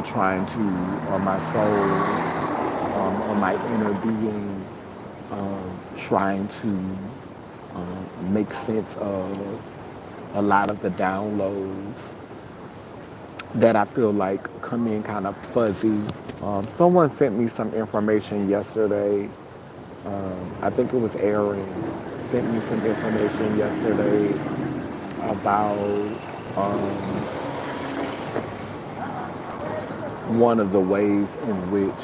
trying to, on my soul, on my inner being, trying to make sense of a lot of the downloads that I feel like come in kind of fuzzy. Someone sent me some information yesterday. I think it was Aaron sent me some information yesterday about one of the ways in which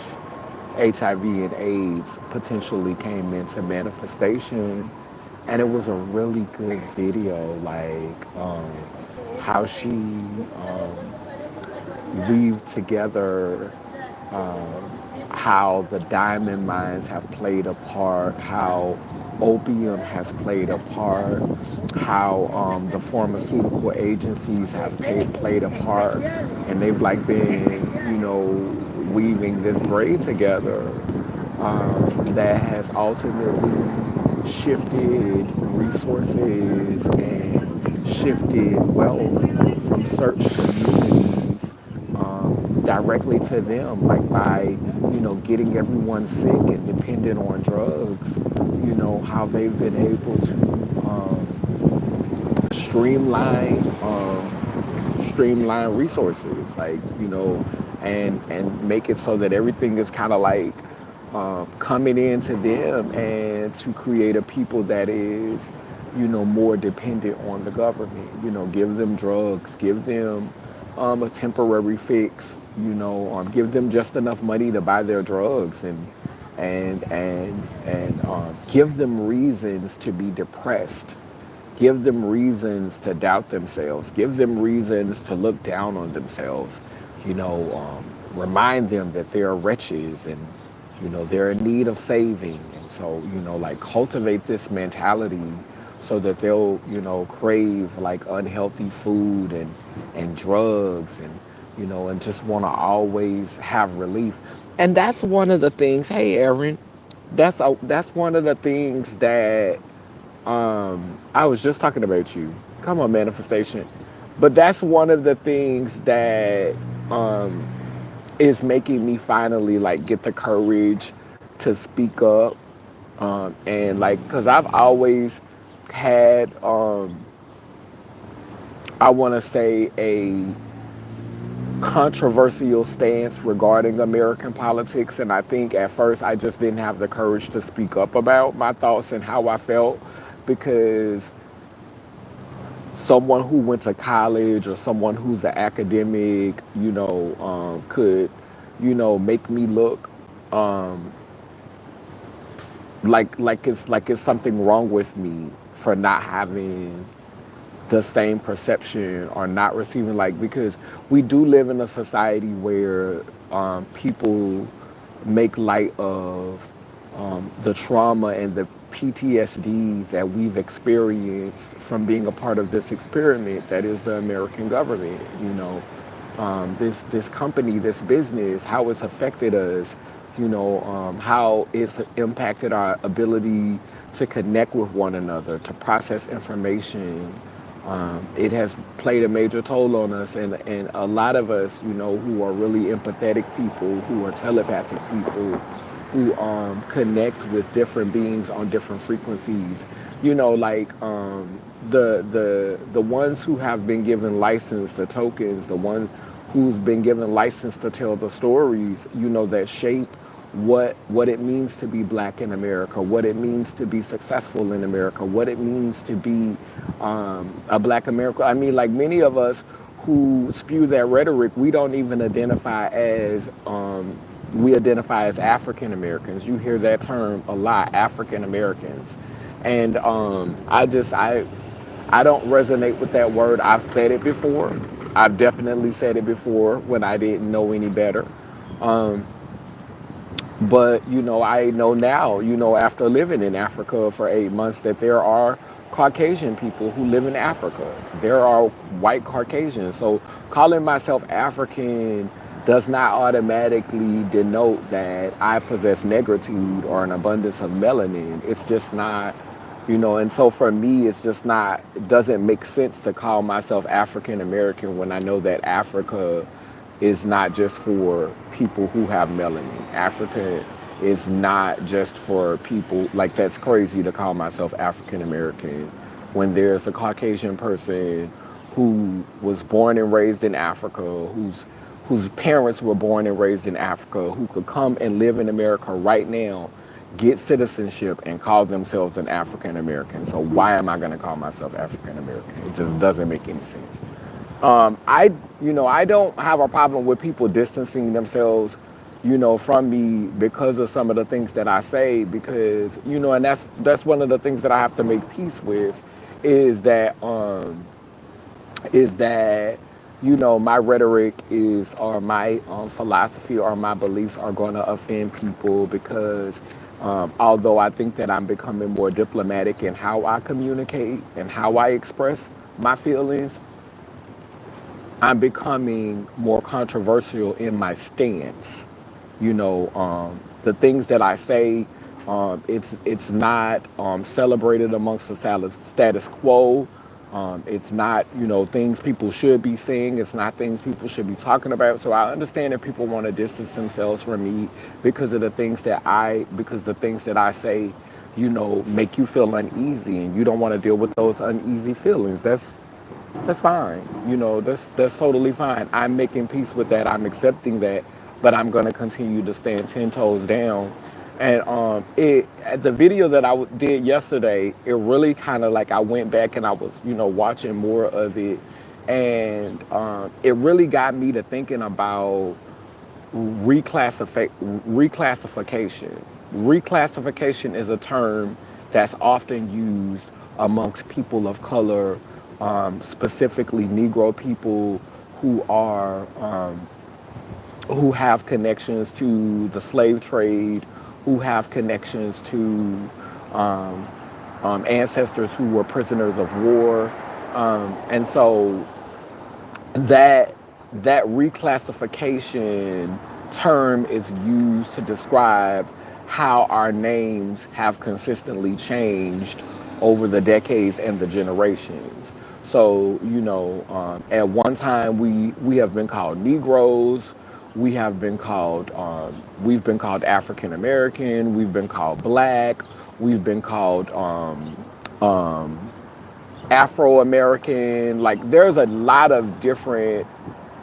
HIV and AIDS potentially came into manifestation. And it was a really good video, like how she weaved together how the diamond mines have played a part, how opium has played a part, how the pharmaceutical agencies have played a part, and they've like been, weaving this braid together that has ultimately shifted resources and shifted wealth from certain communities directly to them, like by, getting everyone sick and dependent on drugs, how they've been able to streamline streamline resources, like, and make it so that everything is kind of like coming into them and to create a people that is, more dependent on the government. Give them drugs, give them a temporary fix, give them just enough money to buy their drugs and give them reasons to be depressed. Give them reasons to doubt themselves. Give them reasons to look down on themselves. Remind them that they're wretches and, they're in need of saving. And so, like cultivate this mentality so that they'll, crave like unhealthy food and drugs and, and just want to always have relief. And that's one of the things, hey, Aaron, that's one of the things that I was just talking about you. Come on, manifestation. But that's one of the things that is making me finally like get the courage to speak up. And like, cause I've always had, I want to say, a controversial stance regarding American politics. And I think at first I just didn't have the courage to speak up about my thoughts and how I felt because someone who went to college or someone who's an academic, could, make me look like it's something wrong with me for not having the same perception or not receiving because we do live in a society where people make light of the trauma and the PTSD that we've experienced from being a part of this experiment that is the American government. This company, this business, how it's affected us, how it's impacted our ability to connect with one another, to process information. It has played a major toll on us, and a lot of us, who are really empathetic people, who are telepathic people, who connect with different beings on different frequencies. The ones who have been given license, the tokens, the ones who's been given license to tell the stories, that shape what it means to be black in America, what it means to be successful in America, what it means to be a black American. I mean, like many of us who spew that rhetoric, we don't even identify as we identify as African Americans. You hear that term a lot, African Americans, and I don't resonate with that word. I've said it before. I've definitely said it before when I didn't know any better. But, I know now, after living in Africa for 8 months, that there are Caucasian people who live in Africa. There are white Caucasians. So calling myself African does not automatically denote that I possess negritude or an abundance of melanin. It's just not, and so for me, it's just not, it doesn't make sense to call myself African American when I know that Africa is not just for people who have melanin. Africa is not just for people, like that's crazy to call myself African American when there's a Caucasian person who was born and raised in Africa, whose parents were born and raised in Africa, who could come and live in America right now, get citizenship, and call themselves an African American. So why am I going to call myself African American? It just doesn't make any sense. I don't have a problem with people distancing themselves, from me because of some of the things that I say, because, and that's one of the things that I have to make peace with, is that, is that, my rhetoric is, or my philosophy or my beliefs are going to offend people because, although I think that I'm becoming more diplomatic in how I communicate and how I express my feelings, I'm becoming more controversial in my stance. The things that I say, it's not celebrated amongst the status quo. It's not, things people should be saying. It's not things people should be talking about. So I understand that people want to distance themselves from me because of because the things that I say, make you feel uneasy, and you don't want to deal with those uneasy feelings. That's fine. That's totally fine. I'm making peace with that. I'm accepting that, but I'm going to continue to stand 10 toes down. And the video that did yesterday, it really kind of like I went back and I was, watching more of it, and it really got me to thinking about reclassification. Reclassification is a term that's often used amongst people of color, specifically Negro people who are who have connections to the slave trade, who have connections to ancestors who were prisoners of war, and so that that reclassification term is used to describe how our names have consistently changed over the decades and the generations. So, at one time we have been called Negroes, we've been called African American, we've been called Black, we've been called Afro American. Like there's a lot of different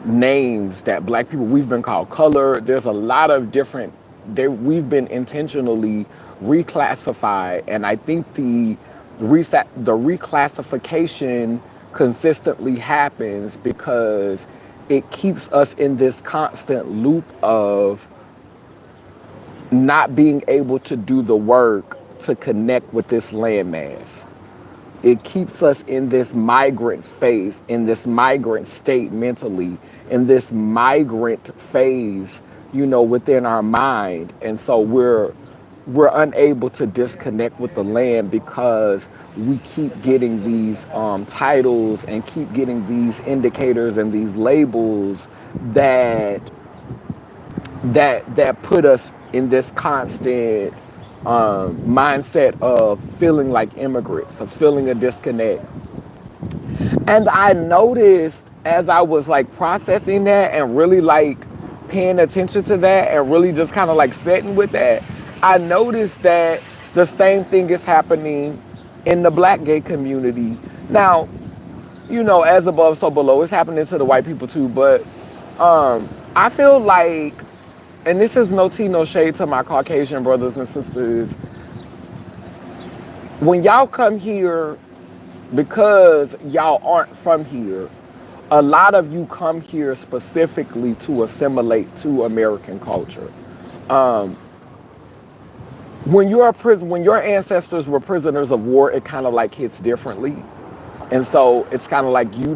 names that Black people, we've been called color. There's a lot of different, we've been intentionally reclassified, and I think the reclassification consistently happens because it keeps us in this constant loop of not being able to do the work to connect with this landmass. It keeps us in this migrant phase, in this migrant state mentally, in this migrant phase, within our mind. And so we're unable to disconnect with the land because we keep getting these titles and keep getting these indicators and these labels that put us in this constant mindset of feeling like immigrants, of feeling a disconnect. And I noticed as I was like processing that and really like paying attention to that and really just kind of like sitting with that, I noticed that the same thing is happening in the Black gay community. Now, as above, so below, it's happening to the white people too, but I feel like, and this is no tea, no shade to my Caucasian brothers and sisters, when y'all come here, because y'all aren't from here, a lot of you come here specifically to assimilate to American culture. When your ancestors were prisoners of war, it kind of like hits differently. And so it's kind of like we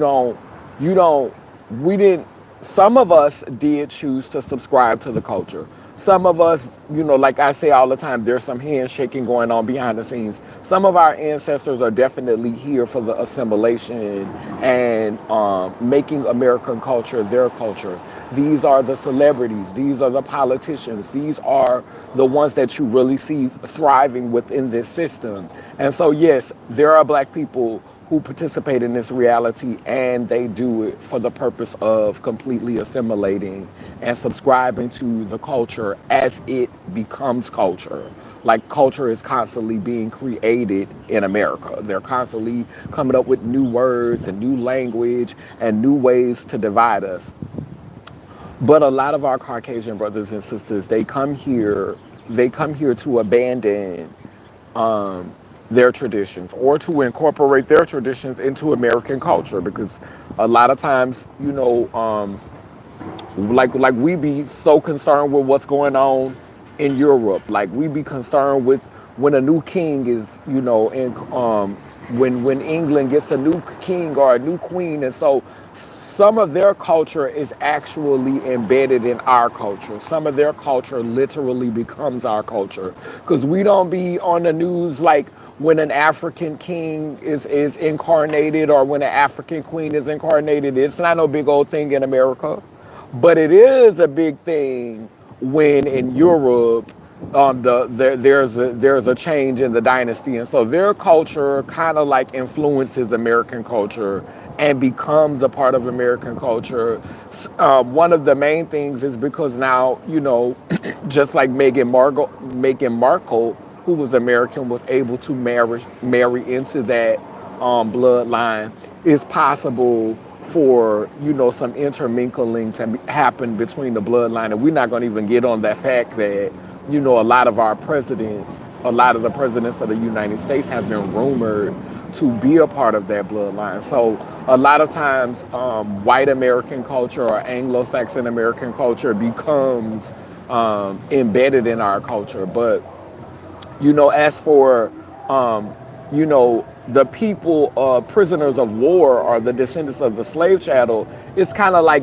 didn't, some of us did choose to subscribe to the culture. Some of us, like I say all the time, there's some handshaking going on behind the scenes. Some of our ancestors are definitely here for the assimilation and making American culture their culture. These are the celebrities. These are the politicians. These are the ones that you really see thriving within this system. And so, yes, there are Black people who participate in this reality, and they do it for the purpose of completely assimilating and subscribing to the culture as it becomes culture. Like culture is constantly being created in America. They're constantly coming up with new words and new language and new ways to divide us. But a lot of our Caucasian brothers and sisters, they come here to abandon their traditions or to incorporate their traditions into American culture because a lot of times, like we be so concerned with what's going on in Europe. Like we be concerned with when a new king is, in when England gets a new king or a new queen, and so some of their culture is actually embedded in our culture. Some of their culture literally becomes our culture because we don't be on the news like when an African king is incarnated or when an African queen is incarnated. It's not no big old thing in America. But it is a big thing when in Europe there's a change in the dynasty, and so their culture kind of like influences American culture and becomes a part of American culture. One of the main things is because now just like Meghan Markle, who was American, was able to marry into that bloodline. It's possible for some intermingling to happen between the bloodline, and we're not going to even get on that fact that a lot of the presidents of the United States have been rumored to be a part of that bloodline. So a lot of times, white American culture or Anglo-Saxon American culture becomes embedded in our culture. But as for the people, prisoners of war or the descendants of the slave chattel, it's kind of like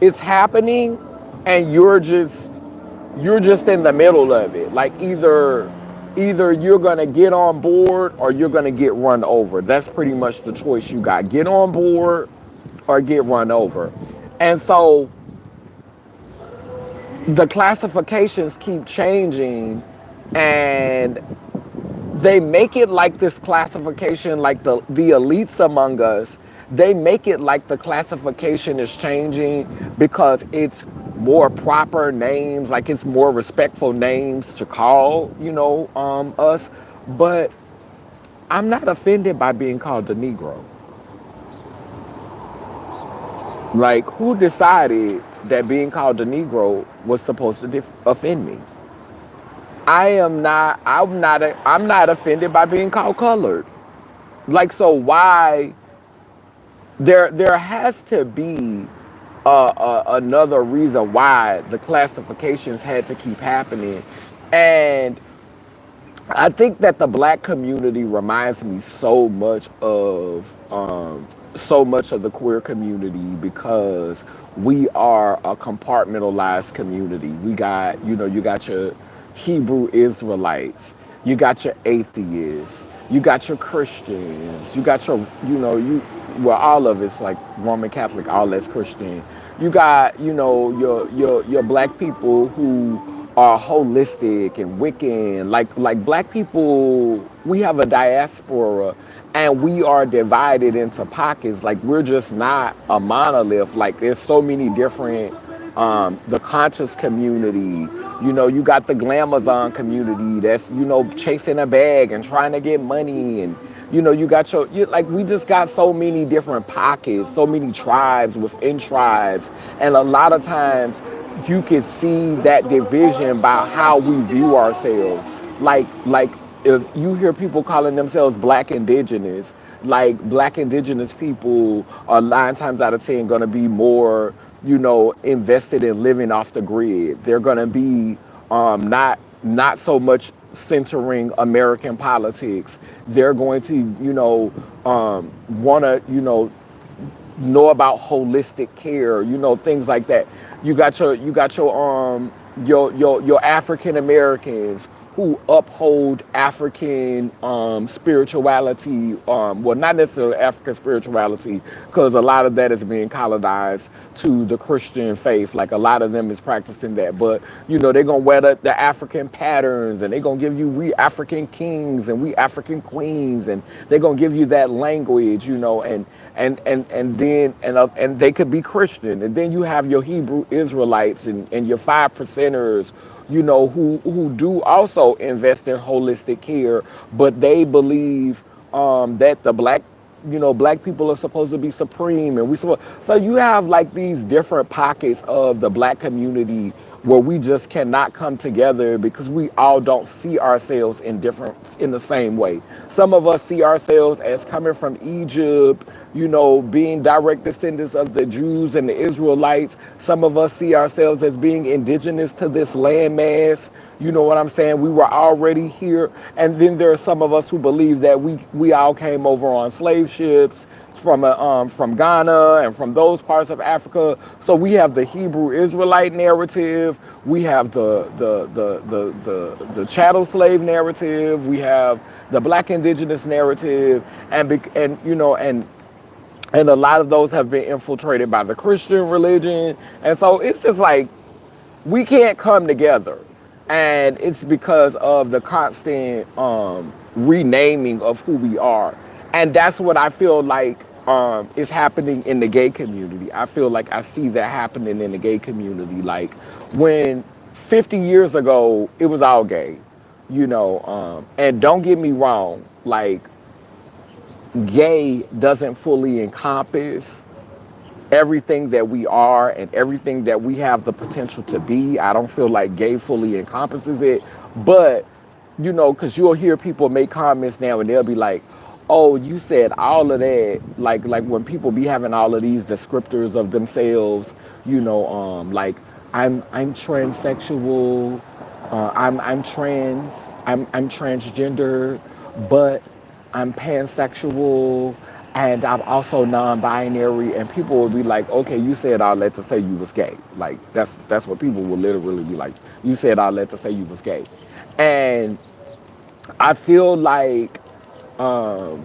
it's happening, and you're just in the middle of it. Like either you're gonna get on board or you're gonna get run over. That's pretty much the choice you got: get on board or get run over. And so the classifications keep changing, and they make it like this classification, like the elites among us, they make it like the classification is changing because it's more proper names, like it's more respectful names to call, us. But I'm not offended by being called the Negro. Like, who decided that being called the Negro was supposed to offend me? I'm not offended by being called colored. Like, so why? There has to be another reason why the classifications had to keep happening. And I think that the black community reminds me so much of the queer community because we are a compartmentalized community. You got your Hebrew Israelites, you got your atheists, you got your Christians, you got your, well, all of it's like Roman Catholic, all that's Christian. You got, your black people who are holistic and Wiccan. Like black people, we have a diaspora and we are divided into pockets. Like we're just not a monolith. Like there's so many different, the conscious community. You got the glamazon community that's, chasing a bag and trying to get money. And, you got like, we just got so many different pockets, so many tribes within tribes. And a lot of times you can see that division by how we view ourselves. Like if you hear people calling themselves black indigenous, like black indigenous people are 9 times out of 10 going to be more, invested in living off the grid. They're going to be not so much centering American politics. They're going to, want to, know about holistic care, things like that. You got your African Americans who uphold African spirituality. Well, not necessarily African spirituality, because a lot of that is being colonized to the Christian faith. Like a lot of them is practicing that, but they're gonna wear the African patterns, and they're gonna give you we African kings and we African queens, and they're gonna give you that language, and they could be Christian, and then you have your Hebrew Israelites and your 5%ers, who do also invest in holistic care, but they believe that the black people are supposed to be supreme, and so you have like these different pockets of the black community where we just cannot come together because we all don't see ourselves in the same way. Some of us see ourselves as coming from Egypt, being direct descendants of the Jews and the Israelites. Some of us see ourselves as being indigenous to this landmass. You know what I'm saying? We were already here. And then there are some of us who believe that we all came over on slave ships from Ghana and from those parts of Africa. So we have the Hebrew Israelite narrative. We have the chattel slave narrative. We have the Black indigenous narrative, and a lot of those have been infiltrated by the Christian religion. And so it's just like we can't come together. And it's because of the constant renaming of who we are. And that's what I feel like is happening in the gay community. I feel like I see that happening in the gay community. Like when 50 years ago, it was all gay, and don't get me wrong, like gay doesn't fully encompass everything that we are and everything that we have the potential to be. I don't feel like gay fully encompasses it, but because you'll hear people make comments now and they'll be like, "Oh, you said all of that." Like when people be having all of these descriptors of themselves, like I'm transsexual, I'm trans, I'm transgender, but I'm pansexual, and I'm also non-binary. And people will be like, "Okay, you said all that to say you was gay." Like that's what people will literally be like. You said all that to say you was gay, and I feel like I'm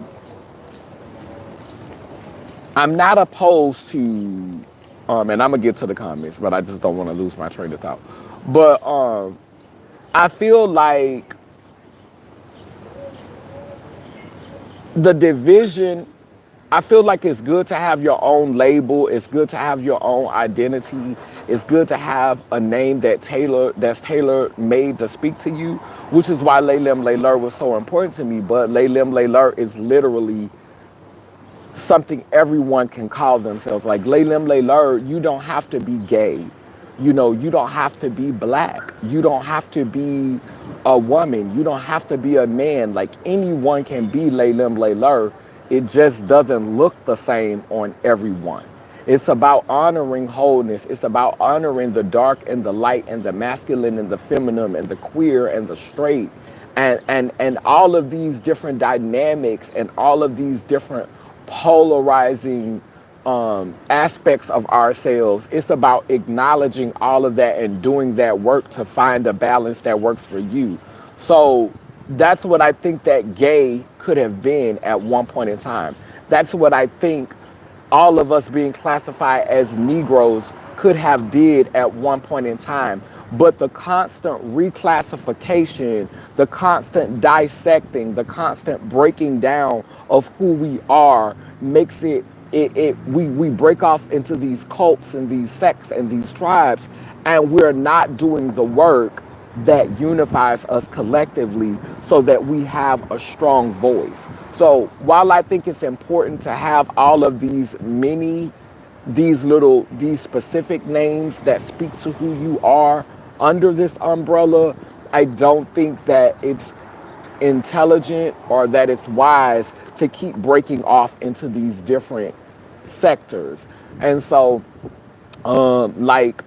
not opposed to, and I'm gonna get to the comments, but I just don't want to lose my train of thought. But I feel like the division, I feel like it's good to have your own label. It's good to have your own identity. It's good to have a name that's tailor made to speak to you, which is why Laylim Laylur was so important to me. But Laylim Laylur is literally something everyone can call themselves. Like Laylim Laylur, you don't have to be gay. You don't have to be black. You don't have to be a woman. You don't have to be a man. Like anyone can be Laylim Laylur. It just doesn't look the same on everyone. It's about honoring wholeness. It's about honoring the dark and the light and the masculine and the feminine and the queer and the straight and all of these different dynamics and all of these different polarizing aspects of ourselves. It's about acknowledging all of that and doing that work to find a balance that works for you. So that's what I think that gay could have been at one point in time. That's what I think all of us being classified as Negroes could have did at one point in time. But the constant reclassification, the constant dissecting, the constant breaking down of who we are makes we break off into these cults and these sects and these tribes, and we're not doing the work that unifies us collectively so that we have a strong voice. So while I think it's important to have all of these specific names that speak to who you are under this umbrella, I don't think that it's intelligent or that it's wise to keep breaking off into these different sectors. And so like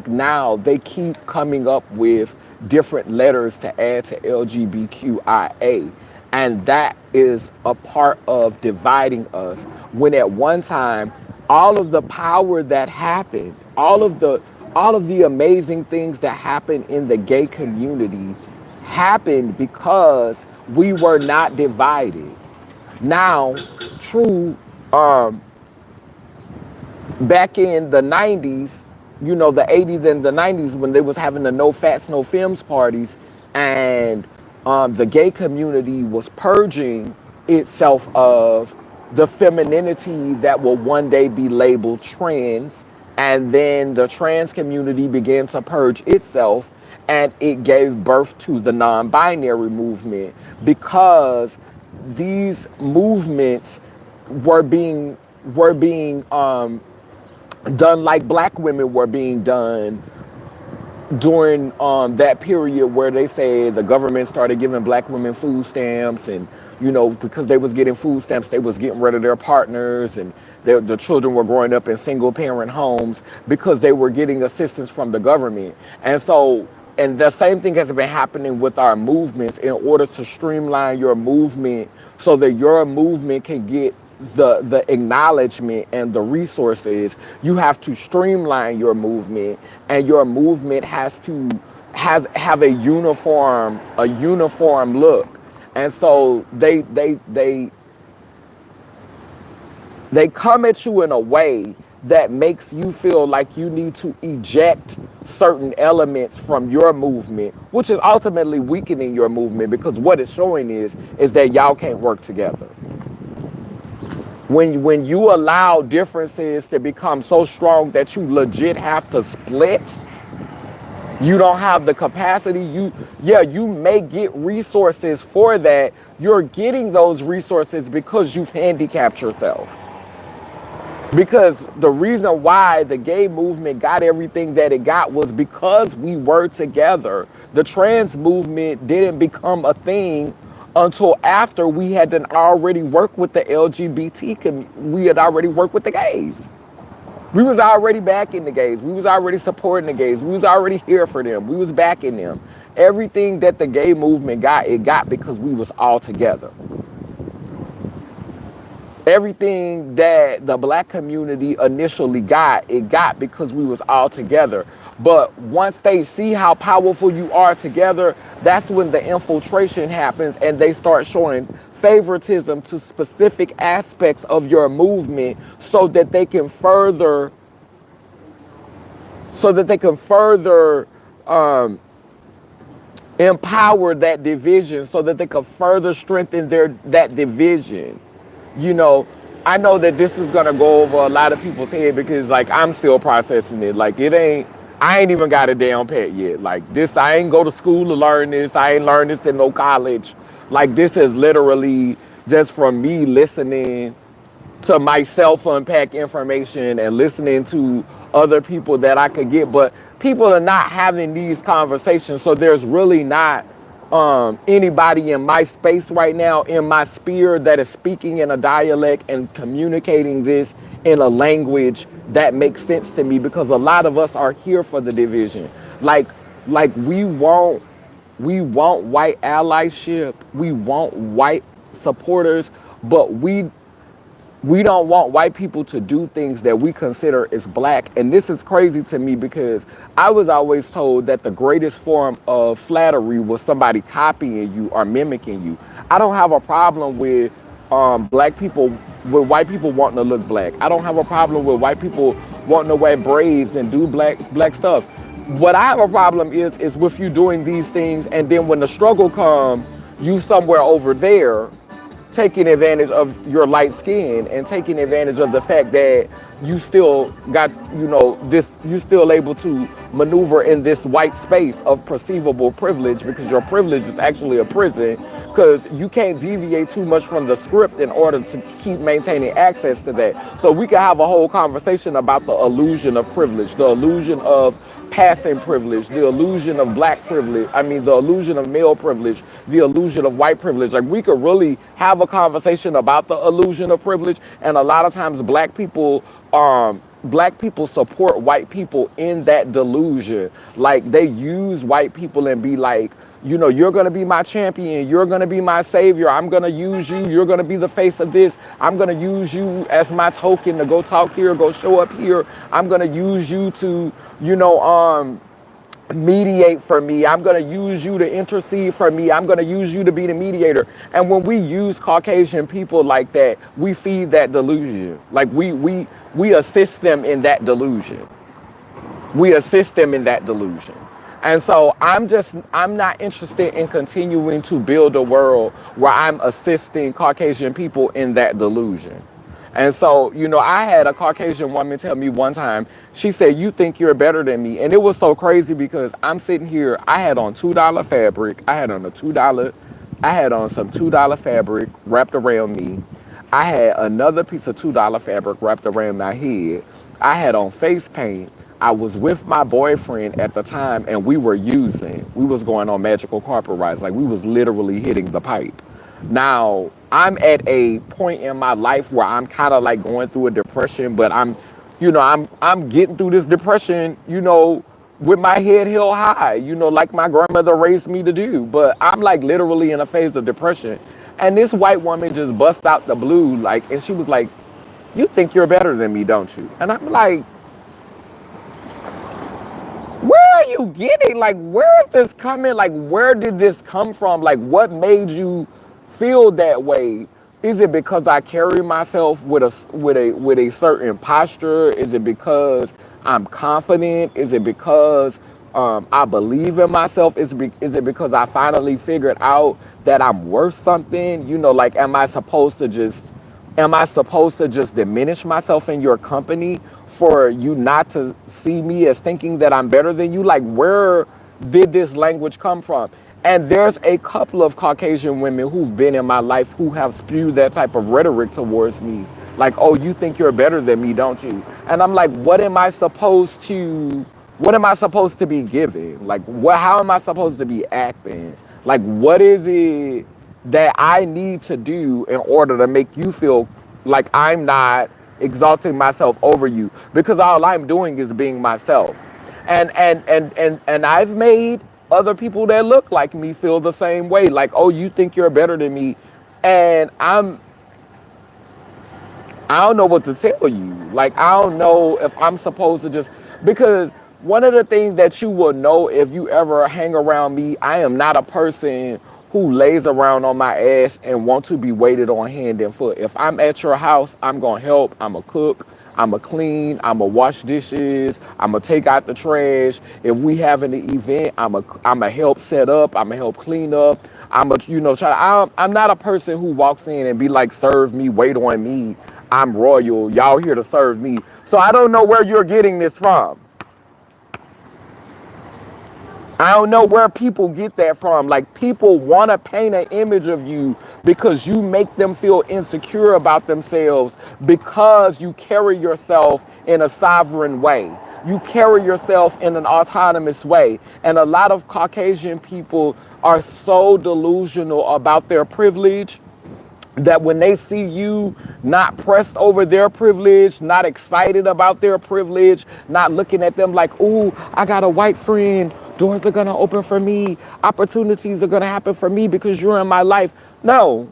now they keep coming up with different letters to add to LGBTQIA, and that is a part of dividing us, when at one time all of the power that happened, all of the amazing things that happened in the gay community happened because we were not divided. Now, true, um, back in the 90s, the 80s and the 90s, when they was having the no fats, no films parties, and the gay community was purging itself of the femininity that will one day be labeled trans, and then the trans community began to purge itself, and it gave birth to the non-binary movement, because these movements were being done like black women were being done during that period where they say the government started giving black women food stamps, and because they was getting food stamps, they was getting rid of their partners, and the children were growing up in single parent homes because they were getting assistance from the government. And the same thing has been happening with our movements. In order to streamline your movement so that your movement can get the acknowledgement and the resources, you have to streamline your movement, and your movement has to have a uniform look. And so they come at you in a way that makes you feel like you need to eject certain elements from your movement, which is ultimately weakening your movement, because what it's showing is that y'all can't work together. When you allow differences to become so strong that you legit have to split, you don't have the capacity. You may get resources for that. You're getting those resources because you've handicapped yourself. Because the reason why the gay movement got everything that it got was because we were together. The trans movement didn't become a thing until after we had done already worked with the LGBT community. We had already worked with the gays. We was already backing the gays. We was already supporting the gays. We was already here for them. We was backing them. Everything that the gay movement got, it got because we was all together. Everything that the black community initially got, it got because we was all together. But once they see how powerful you are together, that's when the infiltration happens, and they start showing favoritism to specific aspects of your movement so that they can further um, empower that division, so that they can further strengthen that division. you know, I know that this is gonna go over a lot of people's head because like I'm still processing it. Like I ain't even got a damn pet yet. Like this, I ain't go to school to learn this. I ain't learned this in no college. Like this is literally just from me listening to myself unpack information and listening to other people that I could get. But people are not having these conversations, so there's really not anybody in my space right now, in my sphere, that is speaking in a dialect and communicating this in a language that makes sense to me, because a lot of us are here for the division. Like we want white allyship, we want white supporters, but we don't want white people to do things that we consider as black. And this is crazy to me because I was always told that the greatest form of flattery was somebody copying you or mimicking you. I don't have a problem with black people, with white people wanting to look black. I don't have a problem with white people wanting to wear braids and do black stuff. What I have a problem is with you doing these things, and then when the struggle comes, you somewhere over there taking advantage of your light skin and taking advantage of the fact that you still got, you still able to maneuver in this white space of perceivable privilege, because your privilege is actually a prison, because you can't deviate too much from the script in order to keep maintaining access to that. So we can have a whole conversation about the illusion of privilege, the illusion of passing privilege, the illusion of black privilege, the illusion of male privilege, the illusion of white privilege. Like, we could really have a conversation about the illusion of privilege. And a lot of times black people support white people in that delusion. Like, they use white people and be like, you're going to be my champion. You're going to be my savior. I'm going to use you. You're going to be the face of this. I'm going to use you as my token to go talk here, go show up here. I'm going to use you to, mediate for me. I'm going to use you to intercede for me. I'm going to use you to be the mediator. And when we use Caucasian people like that, we feed that delusion. Like we assist them in that delusion. We assist them in that delusion. And so I'm not interested in continuing to build a world where I'm assisting Caucasian people in that delusion. And so, I had a Caucasian woman tell me one time, she said, "You think you're better than me." And it was so crazy because I'm sitting here, I had on $2 fabric. I had on some $2 fabric wrapped around me. I had another piece of $2 fabric wrapped around my head. I had on face paint. I was with my boyfriend at the time and we was going on magical carpet rides. Like we was literally hitting the pipe. Now, I'm at a point in my life where I'm kind of like going through a depression, but I'm getting through this depression, with my head held high, like my grandmother raised me to do. But I'm like literally in a phase of depression. And this white woman just bust out the blue, like, and she was like, "You think you're better than me, don't you?" And I'm like, where are you getting? Like, where is this coming? Like, where did this come from? Like, what made you feel that way? Is it because I carry myself with a certain posture? Is it because I'm confident? Is it because I believe in myself? Is it because I finally figured out that I'm worth something? Like, am I supposed to just diminish myself in your company for you not to see me as thinking that I'm better than you? Like, where did this language come from? And there's a couple of Caucasian women who've been in my life who have spewed that type of rhetoric towards me. Like, "Oh, you think you're better than me, don't you?" And I'm like, what am I supposed to be giving? Like, how am I supposed to be acting? Like, what is it that I need to do in order to make you feel like I'm not exalting myself over you? Because all I'm doing is being myself. And I've made other people that look like me feel the same way. Like, "Oh, you think you're better than me." And I don't know what to tell you. Like, I don't know if I'm supposed to just, because one of the things that you will know if you ever hang around me, I am not a person who lays around on my ass and want to be waited on hand and foot. If I'm at your house, I'm going to help. I'm going to cook. I'm going to clean. I'm going to wash dishes. I'm going to take out the trash. If we having an event, I'm going to help set up. I'm going to help clean up. I'm going to, I'm not a person who walks in and be like, "Serve me, wait on me. I'm royal. Y'all here to serve me." So I don't know where you're getting this from. I don't know where people get that from. Like, people want to paint an image of you because you make them feel insecure about themselves because you carry yourself in a sovereign way. You carry yourself in an autonomous way. And a lot of Caucasian people are so delusional about their privilege that when they see you not pressed over their privilege, not excited about their privilege, not looking at them like, "Ooh, I got a white friend. Doors are going to open for me. Opportunities are going to happen for me because you're in my life." No,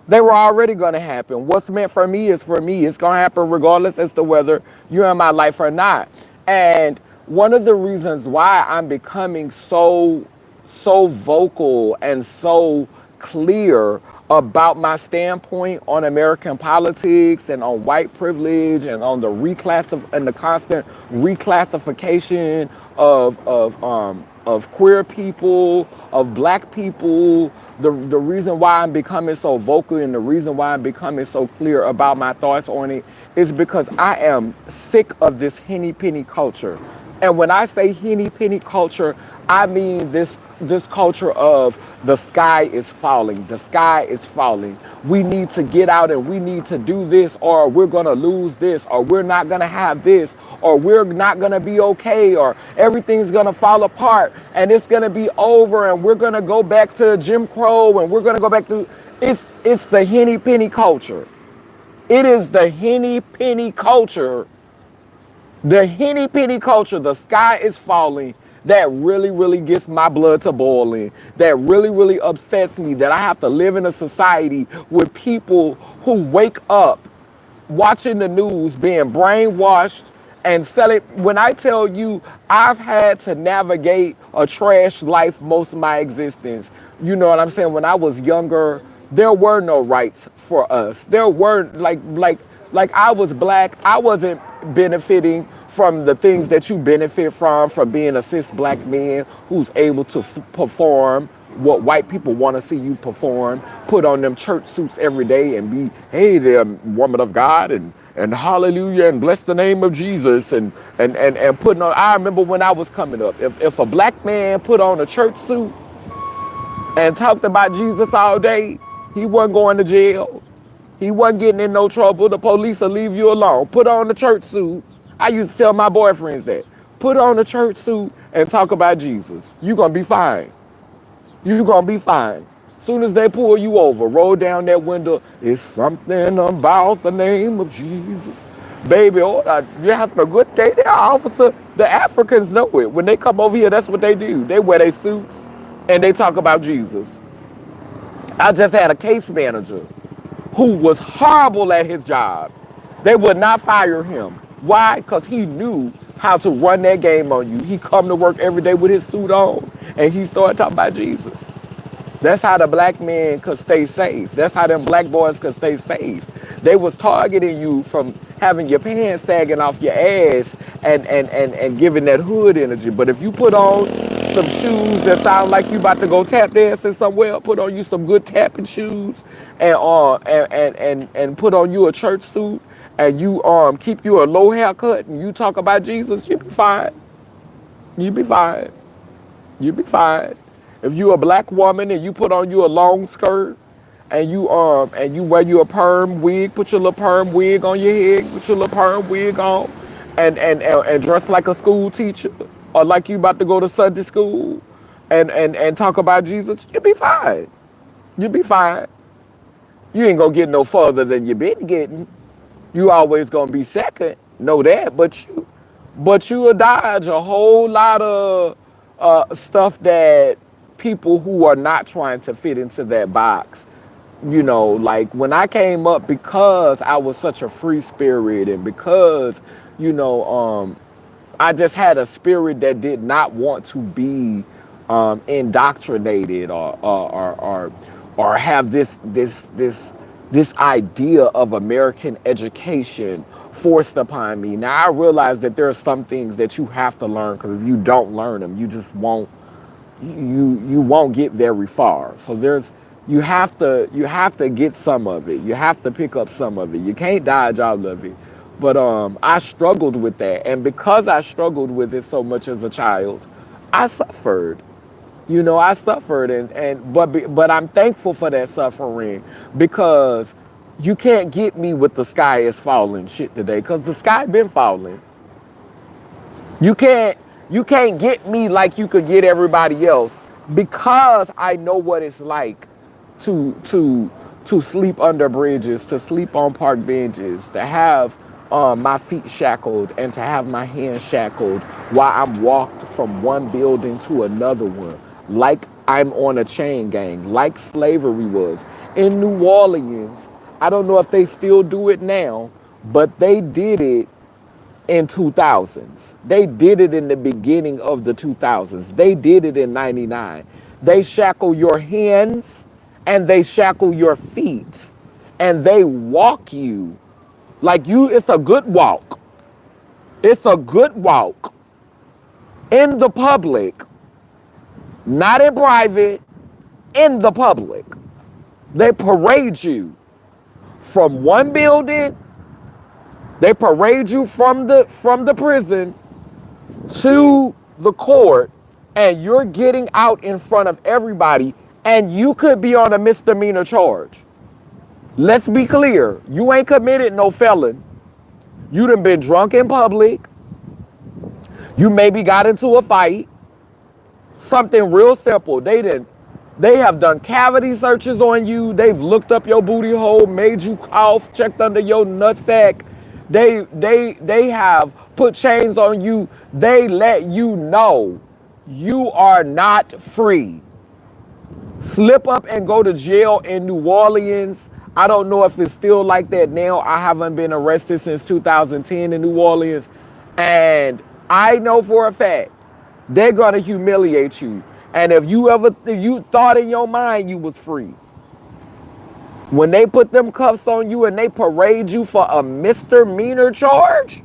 they were already going to happen. What's meant for me is for me. It's going to happen regardless as to whether you're in my life or not. And one of the reasons why I'm becoming so vocal and so clear about my standpoint on American politics and on white privilege and on the constant reclassification of queer people, of black people. The reason why I'm becoming so vocal and the reason why I'm becoming so clear about my thoughts on it is because I am sick of this henny penny culture. And when I say henny penny culture, I mean this culture of the sky is falling. The sky is falling. We need to get out and we need to do this, or we're going to lose this, or we're not going to have this, or we're not going to be okay, or everything's going to fall apart and it's going to be over and we're going to go back to Jim Crow and we're going to go back to it's the henny penny culture. It is the henny penny culture. The henny penny culture, the sky is falling, that really, really gets my blood to boiling, that really, really upsets me, that I have to live in a society with people who wake up watching the news, being brainwashed and sell it. When I tell you, I've had to navigate a trash life most of my existence. You know what I'm saying? When I was younger, there were no rights for us. There were like I was black. I wasn't benefiting from the things that you benefit from being a cis black man who's able to perform what white people want to see you perform, put on them church suits every day and be, hey there, woman of God, and hallelujah, and bless the name of Jesus, and putting on. I remember when I was coming up, if a black man put on a church suit and talked about Jesus all day, he wasn't going to jail. He wasn't getting in no trouble. The police will leave you alone. Put on the church suit. I used to tell my boyfriends that. Put on the church suit and talk about Jesus. You're going to be fine. You're going to be fine. Soon as they pull you over, roll down that window, it's something about the name of Jesus. Baby, oh, you have a good day there, officer. The Africans know it. When they come over here, that's what they do. They wear their suits and they talk about Jesus. I just had a case manager who was horrible at his job. They would not fire him. Why? Because he knew how to run that game on you. He come to work every day with his suit on, and he started talking about Jesus. That's how the black man could stay safe. That's how them black boys could stay safe. They was targeting you from having your pants sagging off your ass and giving that hood energy. But if you put on some shoes that sound like you about to go tap dancing somewhere, put on you some good tapping shoes, and put on you a church suit, and you keep you a low haircut, and you talk about Jesus, you be fine. You be fine. You be fine. If you a black woman and you put on you a long skirt, and you wear you a perm wig, put your little perm wig on your head, put your little perm wig on, and dress like a school teacher or like you about to go to Sunday school, and talk about Jesus, you be fine. You be fine. You ain't gonna get no further than you been getting. You always gonna be second, know that, but you will dodge a whole lot of stuff that people who are not trying to fit into that box. You know, like when I came up, because I was such a free spirit, and because, you know, I just had a spirit that did not want to be indoctrinated or have this idea of American education forced upon me. Now I realize that there are some things that you have to learn, because if you don't learn them, you just won't you won't get very far. So you have to get some of it. You have to pick up some of it. You can't dodge all of it. But I struggled with that, and because I struggled with it so much as a child, I suffered. You know, I suffered, but I'm thankful for that suffering, because you can't get me with the sky is falling shit today, because the sky been falling. You can't get me like you could get everybody else, because I know what it's like to sleep under bridges, to sleep on park benches, to have my feet shackled and to have my hands shackled while I'm walked from one building to another one, like I'm on a chain gang, like slavery was. In New Orleans, I don't know if they still do it now, but they did it in 2000s. They did it in the beginning of the 2000s. They did it in 99. They shackle your hands and they shackle your feet and they walk you like it's a good walk. It's a good walk in the public, not in private, in the public. They parade you from one building. They parade you from the prison to the court, and you're getting out in front of everybody, and you could be on a misdemeanor charge. Let's be clear. You ain't committed no felon. You done been drunk in public. You maybe got into a fight. Something real simple. They have done cavity searches on you. They've looked up your booty hole, made you cough, checked under your nutsack. They have put chains on you. They let you know you are not free. Slip up and go to jail in New Orleans. I don't know if it's still like that now. I haven't been arrested since 2010 in New Orleans. And I know for a fact they're gonna humiliate you. And if you thought in your mind you was free, when they put them cuffs on you and they parade you for a misdemeanor charge,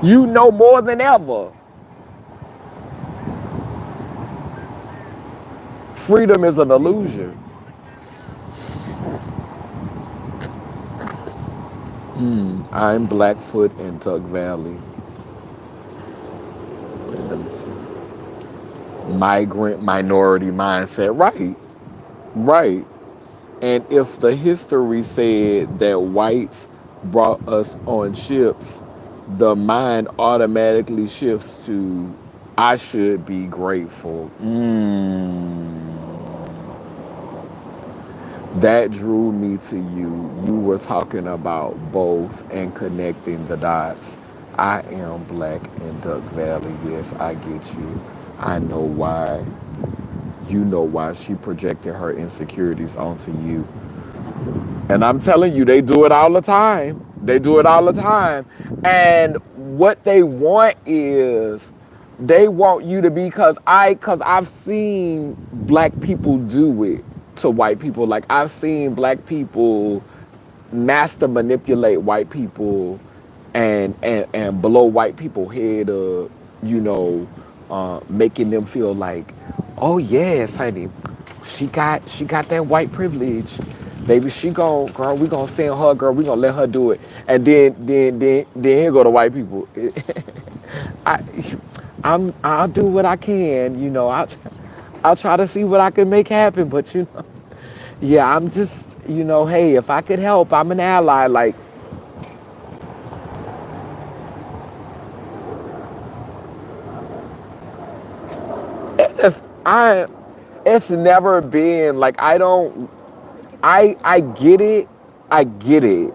you know more than ever. Freedom is an illusion. I'm Blackfoot in Tuck Valley. Let me see. Migrant minority mindset. Right, right. And if the history said that whites brought us on ships, the mind automatically shifts to, I should be grateful. That drew me to you. You were talking about both and connecting the dots. I am black in Duck Valley. Yes, I get you. I know why. You know why she projected her insecurities onto you. And I'm telling you, they do it all the time. They do it all the time. And what they want is they want you to be, cause I've seen black people do it to white people. Like I've seen black people master manipulate white people and blow white people head up, you know, making them feel like, oh yes, honey, she got that white privilege. Baby, she gon' girl, we gonna send her, girl, we gonna let her do it. And then here go the white people. I I'll do what I can, you know, I'll try to see what I can make happen, but you know, yeah, I'm just, you know, hey, if I could help, I'm an ally. Like, it's just, it's never been like, I don't, I get it. I get it.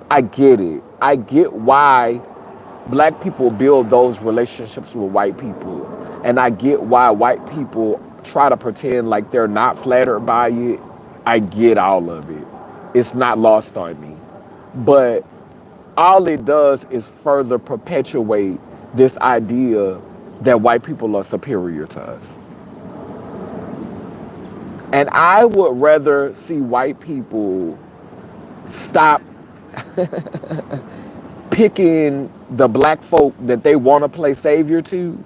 I get it. I get why black people build those relationships with white people. And I get why white people try to pretend like they're not flattered by it. I get all of it. It's not lost on me. But all it does is further perpetuate this idea that white people are superior to us. And I would rather see white people stop picking the black folk that they want to play savior to,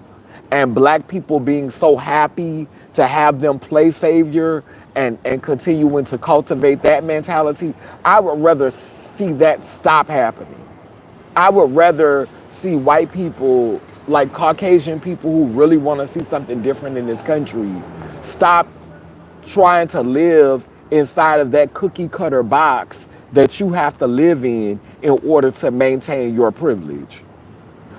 and black people being so happy to have them play savior and continuing to cultivate that mentality. I would rather see that stop happening. I would rather see white people, like Caucasian people who really want to see something different in this country, stop trying to live inside of that cookie cutter box that you have to live in order to maintain your privilege.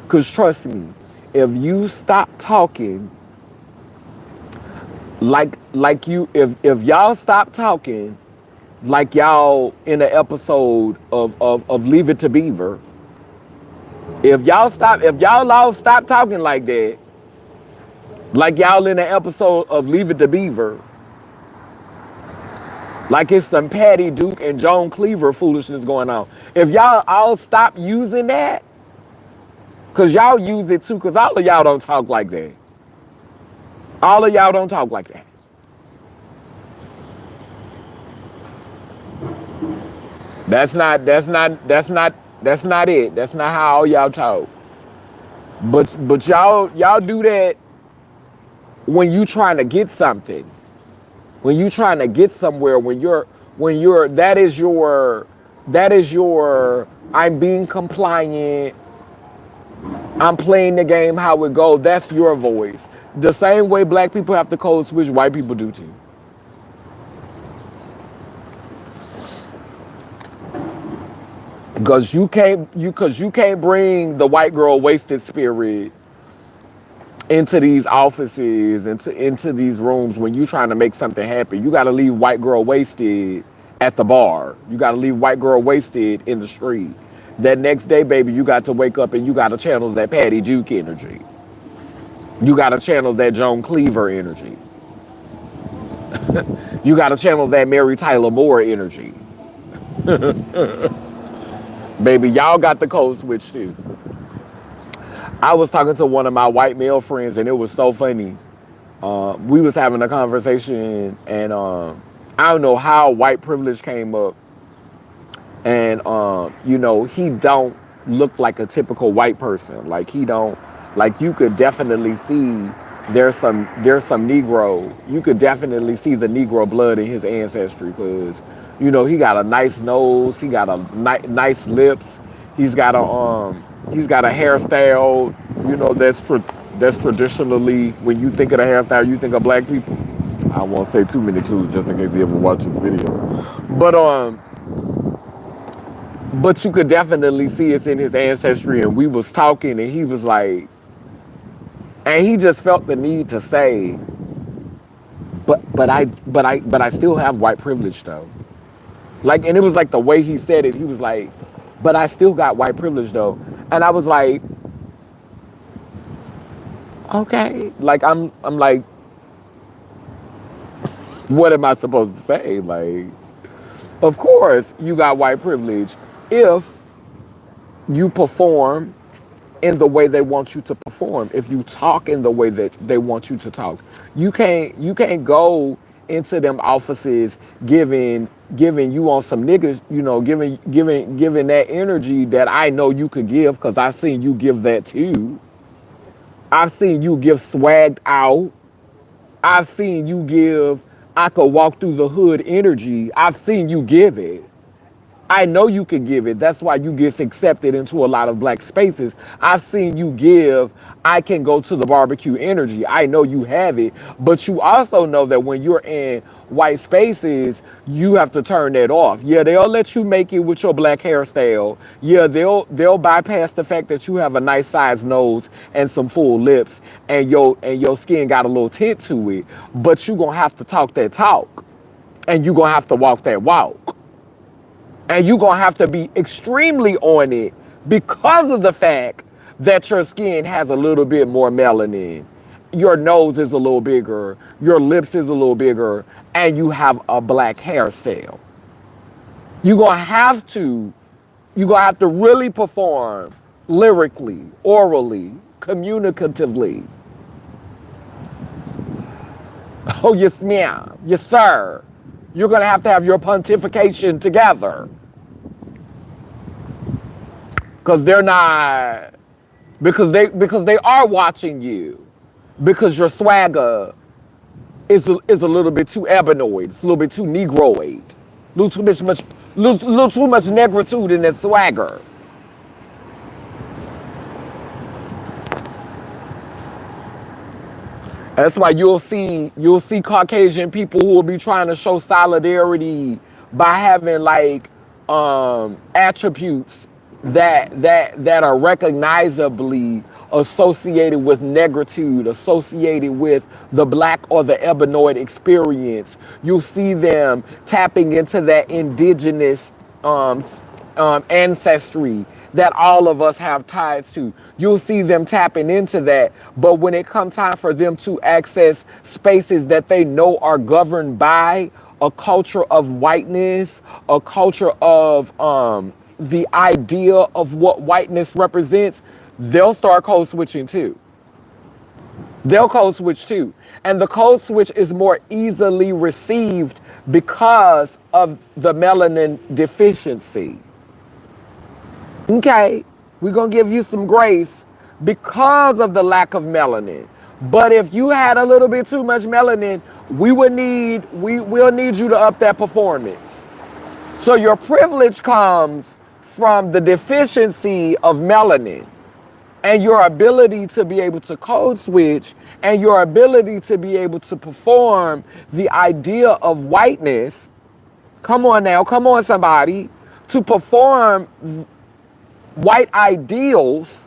Because trust me, if you stop talking if y'all stop talking like y'all in an episode of Leave It to Beaver, if y'all all stop talking like that, like y'all in an episode of Leave It to Beaver, like it's some Patty Duke and Joan Cleaver foolishness going on. If y'all all stop using that, because y'all use it too, because all of y'all don't talk like that. All of y'all don't talk like that. That's not it. That's not how all y'all talk. But y'all do that when you trying to get something. When you trying to get somewhere, when you're that is your I'm being compliant, I'm playing the game how it goes. That's your voice. The same way black people have to code switch, white people do too. Because you can't bring the white girl wasted spirit into these offices, into these rooms when you trying to make something happen. You got to leave white girl wasted at the bar. You got to leave white girl wasted in the street. That next day, baby, you got to wake up and you got to channel that Patty Duke energy. You got to channel that Joan Cleaver energy. You got to channel that Mary Tyler Moore energy. Baby, y'all got the code switch too. I was talking to one of my white male friends, and it was so funny. We was having a conversation, and I don't know how white privilege came up, and he don't look like a typical white person. Like he don't, like you could definitely see there's some Negro. You could definitely see the Negro blood in his ancestry because he got a nice nose, he got a nice lips, he's got a hairstyle. That's traditionally when you think of the hairstyle, you think of black people. I won't say too many clues just in case you ever watch the video, but you could definitely see it's in his ancestry. And we was talking, and he was like, and he just felt the need to say, but I still have white privilege though. Like, and it was like the way he said it. He was like, but I still got white privilege though. And I was like, okay. Like I'm like, what am I supposed to say? Like, of course you got white privilege if you perform in the way they want you to perform, if you talk in the way that they want you to talk. You can't go into them offices giving you on some niggas, giving that energy that I know you could give because I've seen you give that too. I've seen you give swagged out. I've seen you give I could walk through the hood energy. I've seen you give it. I know you can give it. That's why you get accepted into a lot of black spaces. I've seen you give, I can go to the barbecue energy. I know you have it. But you also know that when you're in white spaces, you have to turn that off. Yeah, they'll let you make it with your black hairstyle. Yeah, they'll bypass the fact that you have a nice sized nose and some full lips and your skin got a little tint to it. But you're gonna have to talk that talk. And you're gonna have to walk that walk. And you're going to have to be extremely on it because of the fact that your skin has a little bit more melanin. Your nose is a little bigger, your lips is a little bigger, and you have a black hairstyle. You're going to have to, you're going to have to really perform lyrically, orally, communicatively. Oh, yes, ma'am. Yes, sir. You're going to have your pontification together. Because they're not, because they are watching you. Because your swagger is a little bit too ebanoid. It's a little bit too negroid. A little too much negritude in that swagger. That's why you'll see Caucasian people who will be trying to show solidarity by having like attributes that are recognizably associated with negritude, associated with the black or the ebanoid experience. You'll see them tapping into that indigenous ancestry that all of us have ties to. You'll see them tapping into that. But when it comes time for them to access spaces that they know are governed by a culture of whiteness, a culture of the idea of what whiteness represents, they'll start code switching too. They'll code switch too. And the code switch is more easily received because of the melanin deficiency. Okay, we're going to give you some grace because of the lack of melanin. But if you had a little bit too much melanin, we'll need you to up that performance. So your privilege comes from the deficiency of melanin and your ability to be able to code switch and your ability to be able to perform the idea of whiteness. Come on now, come on somebody, to perform white ideals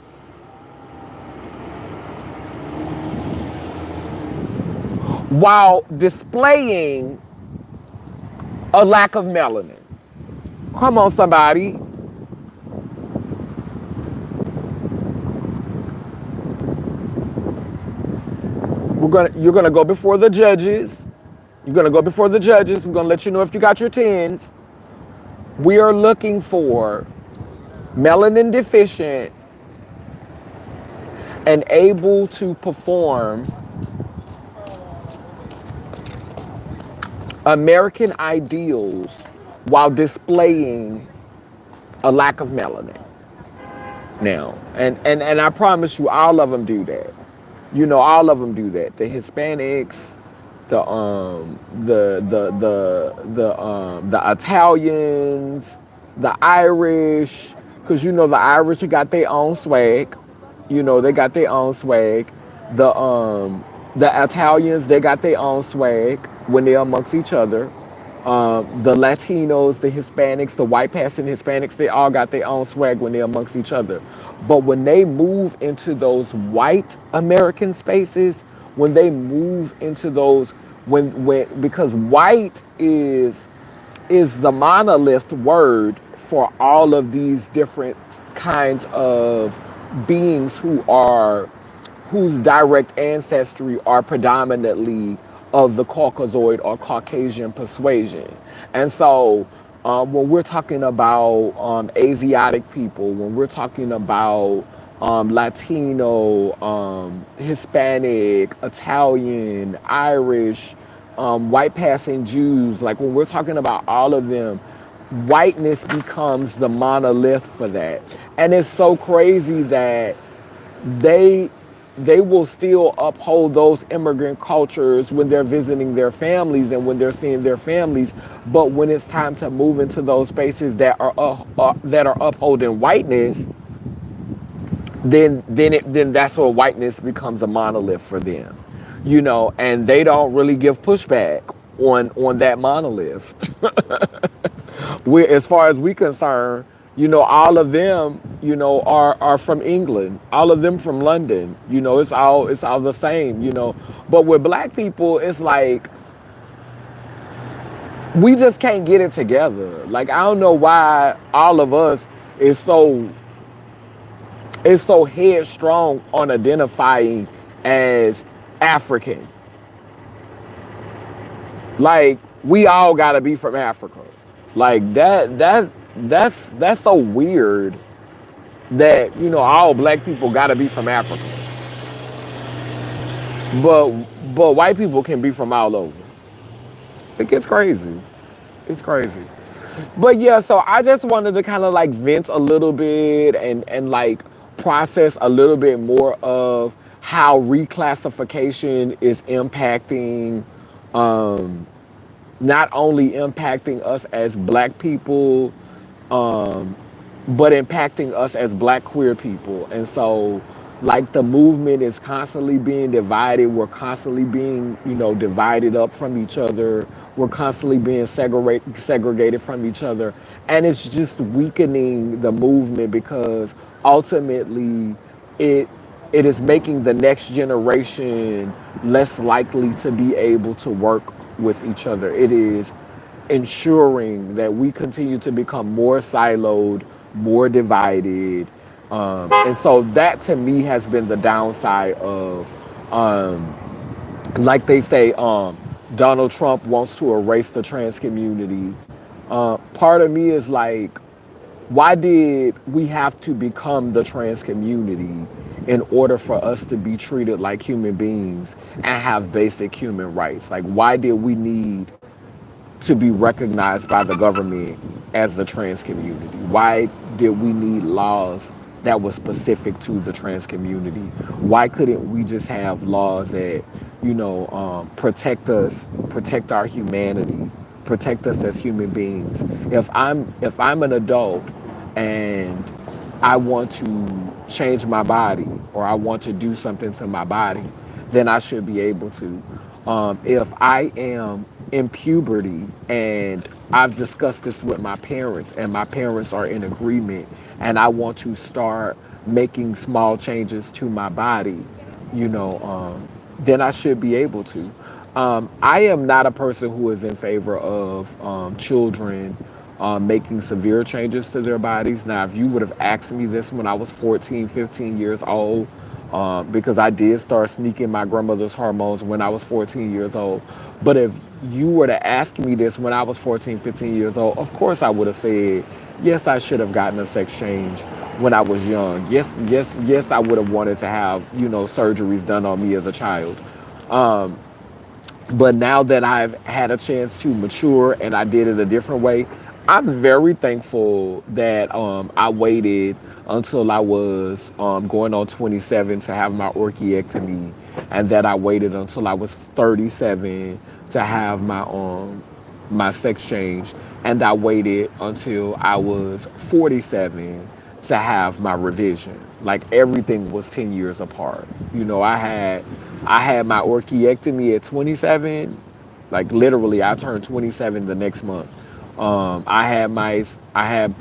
while displaying a lack of melanin. Come on, somebody. You're gonna go before the judges. You're gonna go before the judges. We're gonna let you know if you got your 10s. We are looking for melanin deficient, and able to perform American ideals while displaying a lack of melanin. Now, and I promise you, all of them do that. You know, all of them do that. The Hispanics, the Italians, the Irish, because you know the Irish got their own swag. You know they got their own swag. The Italians, they got their own swag when they're amongst each other. The Latinos, the Hispanics, the white passing Hispanics, they all got their own swag when they're amongst each other. But when they move into those white American spaces, when they move into those, when because white is the monolith word for all of these different kinds of beings whose direct ancestry are predominantly of the Caucasoid or Caucasian persuasion. And so when we're talking about Asiatic people, when we're talking about Latino, Hispanic, Italian, Irish, white passing Jews, like when we're talking about all of them, whiteness becomes the monolith for that. And it's so crazy that they they will still uphold those immigrant cultures when they're visiting their families and when they're seeing their families. But when it's time to move into those spaces that are upholding whiteness, then that's where whiteness becomes a monolith for them, you know, and they don't really give pushback on that monolith. We, as far as we concerned, you know, all of them, you know, are from England. All of them from London. You know, it's all the same. You know, but with black people, it's like we just can't get it together. Like I don't know why all of us is so is so headstrong on identifying as African. Like we all gotta be from Africa. Like that's so weird that you know all black people gotta be from Africa, but white people can be from all over. It gets crazy. It's crazy. But yeah, so I just wanted to kind of like vent a little bit and like process a little bit more of how reclassification is impacting not only impacting us as black people, but impacting us as black queer people. And so, like, the movement is constantly being divided. We're constantly being, you know, divided up from each other. We're constantly being segregated from each other. And it's just weakening the movement because ultimately it it is making the next generation less likely to be able to work with each other. It is ensuring that we continue to become more siloed, more divided. And so that to me has been the downside of, like they say, Donald Trump wants to erase the trans community. Part of me is like, why did we have to become the trans community in order for us to be treated like human beings and have basic human rights? Like, why did we need to be recognized by the government as the trans community? Why did we need laws that were specific to the trans community? Why couldn't we just have laws that, you know, protect us, protect our humanity, protect us as human beings? If I'm an adult and I want to change my body or I want to do something to my body, then I should be able to. If I am in puberty and I've discussed this with my parents and my parents are in agreement and I want to start making small changes to my body, you know, then I should be able to. I am not a person who is in favor of children making severe changes to their bodies. Now, if you would have asked me this when I was 14, 15 years old, because I did start sneaking my grandmother's hormones when I was 14 years old. But if you were to ask me this when I was 14, 15 years old, of course I would have said, Yes, I should have gotten a sex change when I was young. Yes, I would have wanted to have, surgeries done on me as a child. But now that I've had a chance to mature and I did it a different way, I'm very thankful that I waited until I was going on 27 to have my orchiectomy, and that I waited until I was 37 to have my sex change, and I waited until I was 47 to have my revision. Like everything was 10 years apart. I had my orchiectomy at 27. Like literally, I turned 27 the next month. I had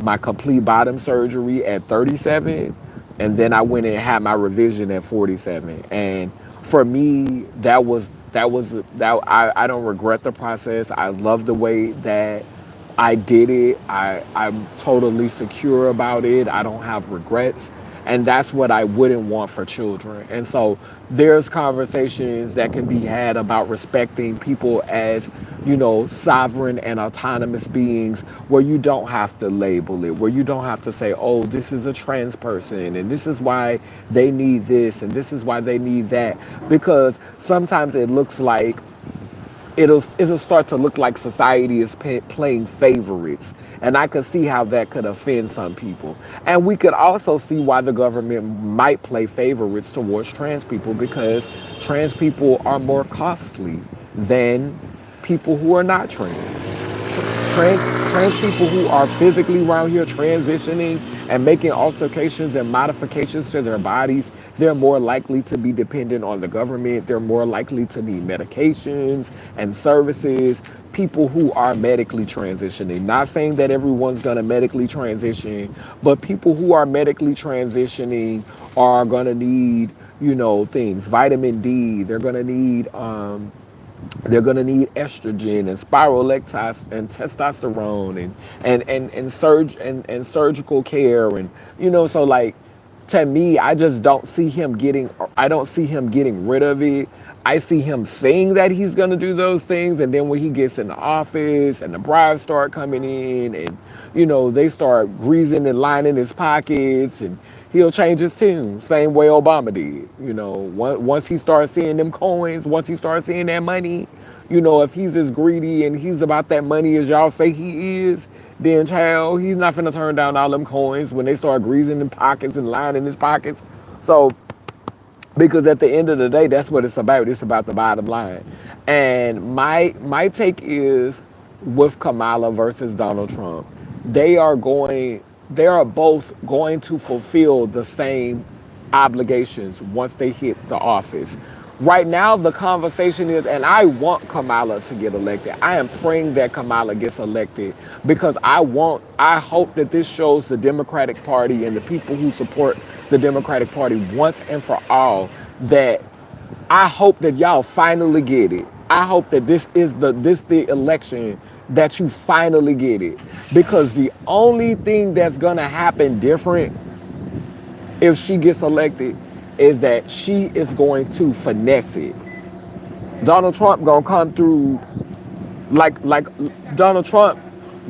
my complete bottom surgery at 37, and then I went and had my revision at 47. And for me, that I don't regret the process. I love the way that I did it. I'm totally secure about it. I don't have regrets. And that's what I wouldn't want for children. And so there's conversations that can be had about respecting people as, sovereign and autonomous beings, where you don't have to label it, where you don't have to say, oh, this is a trans person and this is why they need this and this is why they need that. Because sometimes it looks like it'll start to look like society is playing favorites, and I could see how that could offend some people. And we could also see why the government might play favorites towards trans people, because trans people are more costly than people who are not trans people who are physically around here transitioning and making alterations and modifications to their bodies, they're more likely to be dependent on the government. They're more likely to need medications and services. People who are medically transitioning. Not saying that everyone's going to medically transition, but people who are medically transitioning are going to need, things. Vitamin D. They're gonna need estrogen and spironolactone and testosterone and surgical care, and so, like, to me, I don't see him getting rid of it. I see him saying that he's gonna do those things, and then when he gets in the office and the bribes start coming in, and they start greasing and lining his pockets, and he'll change his tune, same way Obama did. Once he starts seeing them coins, once he starts seeing that money, if he's as greedy and he's about that money as y'all say he is, then child, he's not finna turn down all them coins when they start greasing his pockets and lining his pockets. So, because at the end of the day, that's what it's about. It's about the bottom line. And my take is, with Kamala versus Donald Trump, they are going they are both going to fulfill the same obligations once they hit the office. Right now, the conversation is, and I want Kamala to get elected. I am praying that Kamala gets elected, because I hope that this shows the Democratic Party and the people who support the Democratic Party once and for all that I hope that y'all finally get it. I hope that this the election that you finally get it, because the only thing that's gonna happen different if she gets elected is that she is going to finesse it. Donald Trump gonna come through like Donald Trump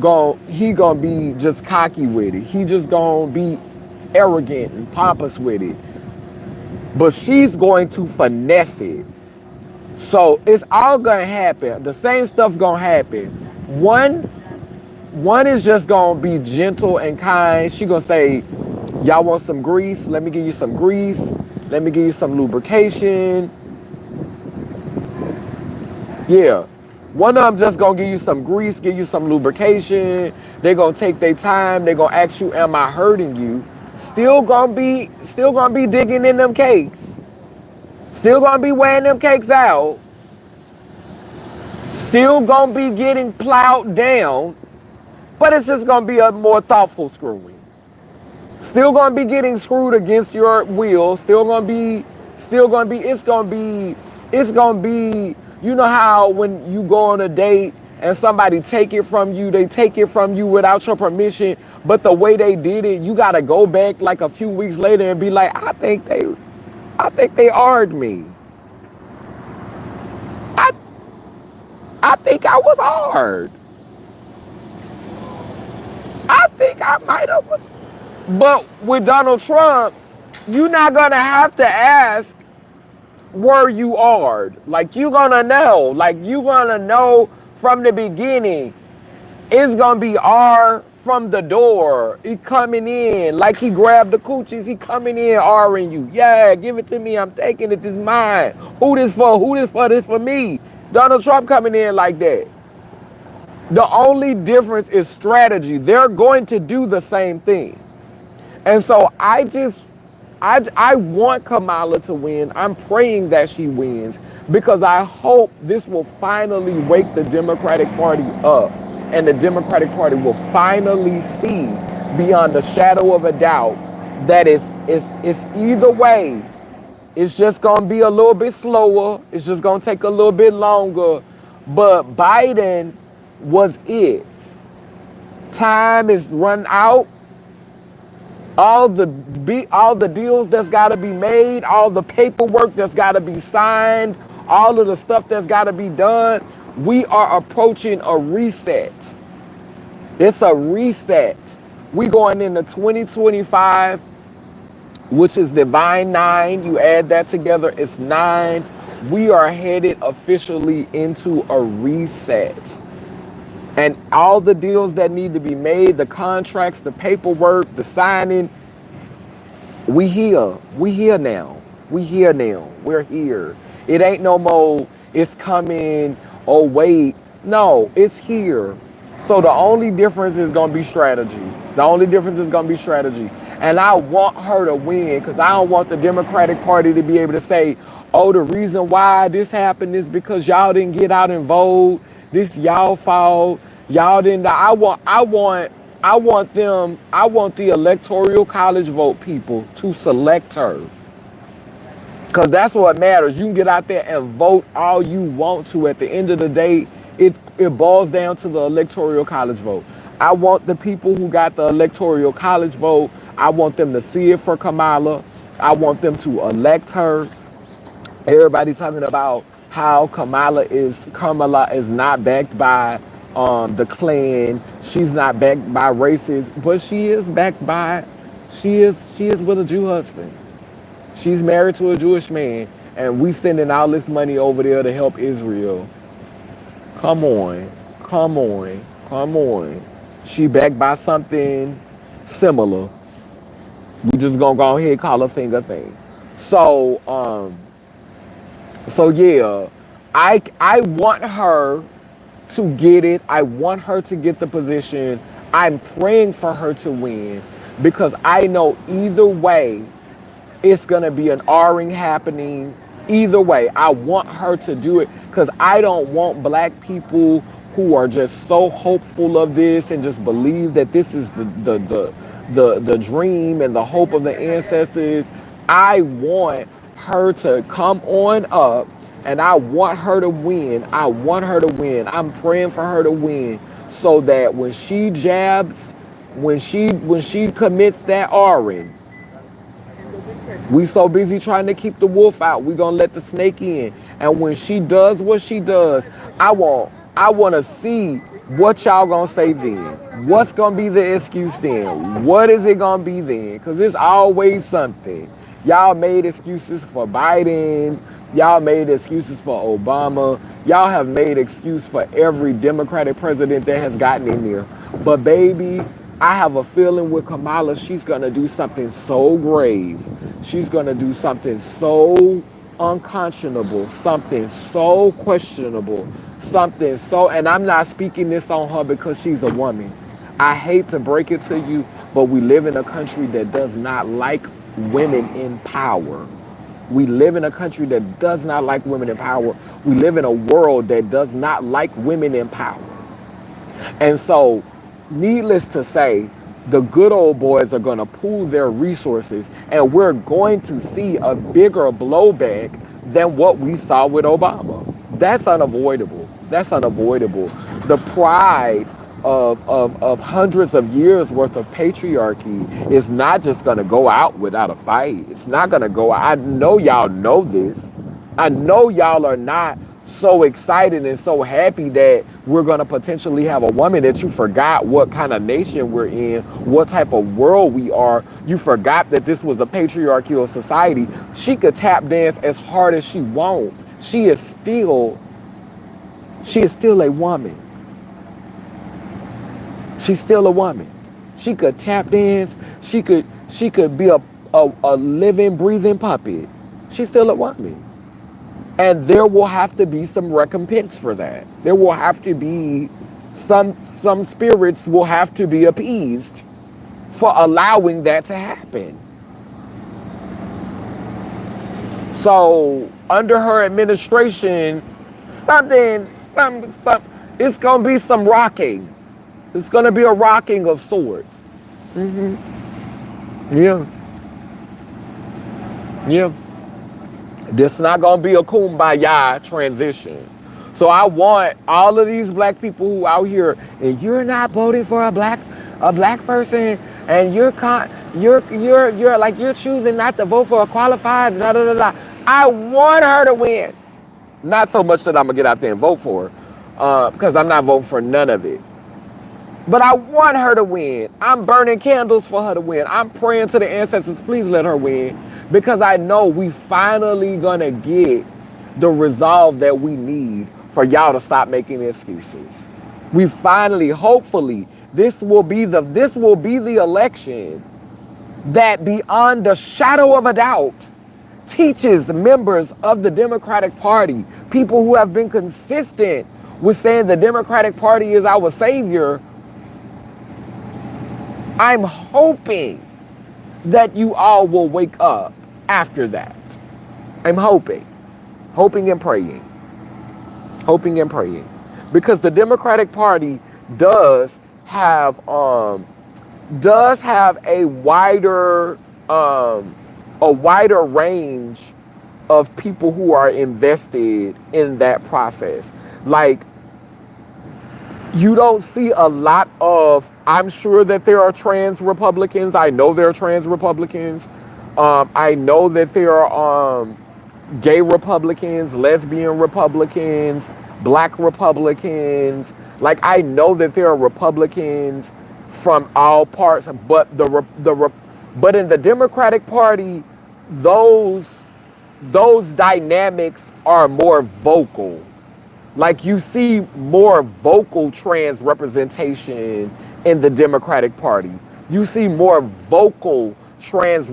gonna be just cocky with it. He just gonna be arrogant and pompous with it. But she's going to finesse it. So it's all gonna happen. The same stuff gonna happen. One one is just gonna be gentle and kind. She gonna say, y'all want some grease? Let me give you some grease. Let me give you some lubrication. Yeah. One of them just gonna give you some grease, give you some lubrication. They're gonna take their time. They're gonna ask you, am I hurting you? Still gonna be digging in them cakes. Still gonna be weighing them cakes out. Still gonna be getting plowed down. But it's just gonna be a more thoughtful screwing. Still gonna be getting screwed against your will. It's gonna be, you know how when you go on a date and somebody take it from you, they take it from you without your permission, but the way they did it, you gotta go back like a few weeks later and be like, I think they argued me. I, I think I was hard. I think think I might have was. But with Donald Trump, you're not gonna have to ask where you are. Like you're gonna know. Like you're gonna know from the beginning. It's gonna be R from the door. He coming in like he grabbed the coochies. He coming in R'ing you. Yeah, give it to me. I'm taking it. This is mine. Who this for? Who this for? This for me. Donald Trump coming in like that. The only difference is strategy. They're going to do the same thing. And so I want Kamala to win. I'm praying that she wins because I hope this will finally wake the Democratic Party up and the Democratic Party will finally see beyond the shadow of a doubt that it's either way. It's just going to be a little bit slower. It's just going to take a little bit longer. But Biden was it. Time is run out. All the deals that's got to be made, all the paperwork that's got to be signed, all of the stuff that's got to be done, we are approaching a reset. It's a reset. We going into 2025, which is divine 9. You add that together, it's 9. We are headed officially into a reset. And all the deals that need to be made, the contracts, the paperwork, the signing, we here. We here now. We here now. We're here. It ain't no more, it's coming, oh wait. No, it's here. So the only difference is going to be strategy. The only difference is going to be strategy. And I want her to win because I don't want the Democratic Party to be able to say, oh, the reason why this happened is because y'all didn't get out and vote. This y'all fault. Y'all didn't. I want the electoral college vote people to select her. Because that's what matters. You can get out there and vote all you want to. At the end of the day, it boils down to the electoral college vote. I want the people who got the electoral college vote, I want them to see it for Kamala. I want them to elect her. Everybody talking about how Kamala is not backed by the Klan. She's not backed by racists, but she is backed by, she is with a Jew husband. She's married to a Jewish man, and we sending all this money over there to help Israel. Come on, come on, come on. She backed by something similar. We just gonna go ahead and call her thing a thing. So, yeah, I want her to get it. I want her to get the position. I'm praying for her to win because I know either way it's going to be an R-ing happening. Either way, I want her to do it because I don't want black people who are just so hopeful of this and just believe that this is the dream and the hope of the ancestors. I want her to come on up and I want her to win. I want her to win. I'm praying for her to win so that when she jabs, when she commits that R-ing, we so busy trying to keep the wolf out, we gonna let the snake in. And when she does what she does, I want to see what y'all gonna say then. What's gonna be the excuse then? What is it gonna be then? Because it's always something. Y'all made excuses for Biden. Y'all made excuses for Obama. Y'all have made excuse for every Democratic president that has gotten in there. But baby, I have a feeling with Kamala, she's going to do something so grave. She's going to do something so unconscionable, something so questionable, something so, and I'm not speaking this on her because she's a woman. I hate to break it to you, but we live in a country that does not like women in power. We live in a country that does not like women in power. We live in a world that does not like women in power. And so, needless to say, the good old boys are going to pool their resources and we're going to see a bigger blowback than what we saw with Obama. That's unavoidable. That's unavoidable. The pride of hundreds of years worth of patriarchy is not just going to go out without a fight. It's not going to go out. I know y'all know this. I know y'all are not so excited and so happy that we're going to potentially have a woman that you forgot what kind of nation we're in, what type of world we are. You forgot that this was a patriarchal society. She could tap dance as hard as she wants. She is still a woman. She's still a woman. She could tap dance. She could be a living, breathing puppet. She's still a woman. And there will have to be some recompense for that. There will have to be some spirits will have to be appeased for allowing that to happen. So under her administration, it's gonna be some rocking. It's gonna be a rocking of sorts. Yeah, yeah. This not gonna be a kumbaya transition. So I want all of these black people who out here, and you're not voting for a black person, and you're like you're choosing not to vote for a qualified. Da, da, da, da. I want her to win. Not so much that I'm gonna get out there and vote for her, because I'm not voting for none of it. But I want her to win. I'm burning candles for her to win. I'm praying to the ancestors, please let her win. Because I know we finally gonna get the resolve that we need for y'all to stop making excuses. We finally, hopefully, this will be the election that beyond the shadow of a doubt teaches members of the Democratic Party, people who have been consistent with saying the Democratic Party is our savior. I'm hoping that you all will wake up after that. I'm hoping and praying, because the Democratic Party does have a wider range of people who are invested in that process. Like, you don't see a lot of, I'm sure that there are trans Republicans. I know there are trans Republicans. I know that there are gay Republicans, lesbian Republicans, black Republicans. Like, I know that there are Republicans from all parts, but but in the Democratic Party, those dynamics are more vocal. Like, you see more vocal trans representation in the Democratic Party. You see more vocal trans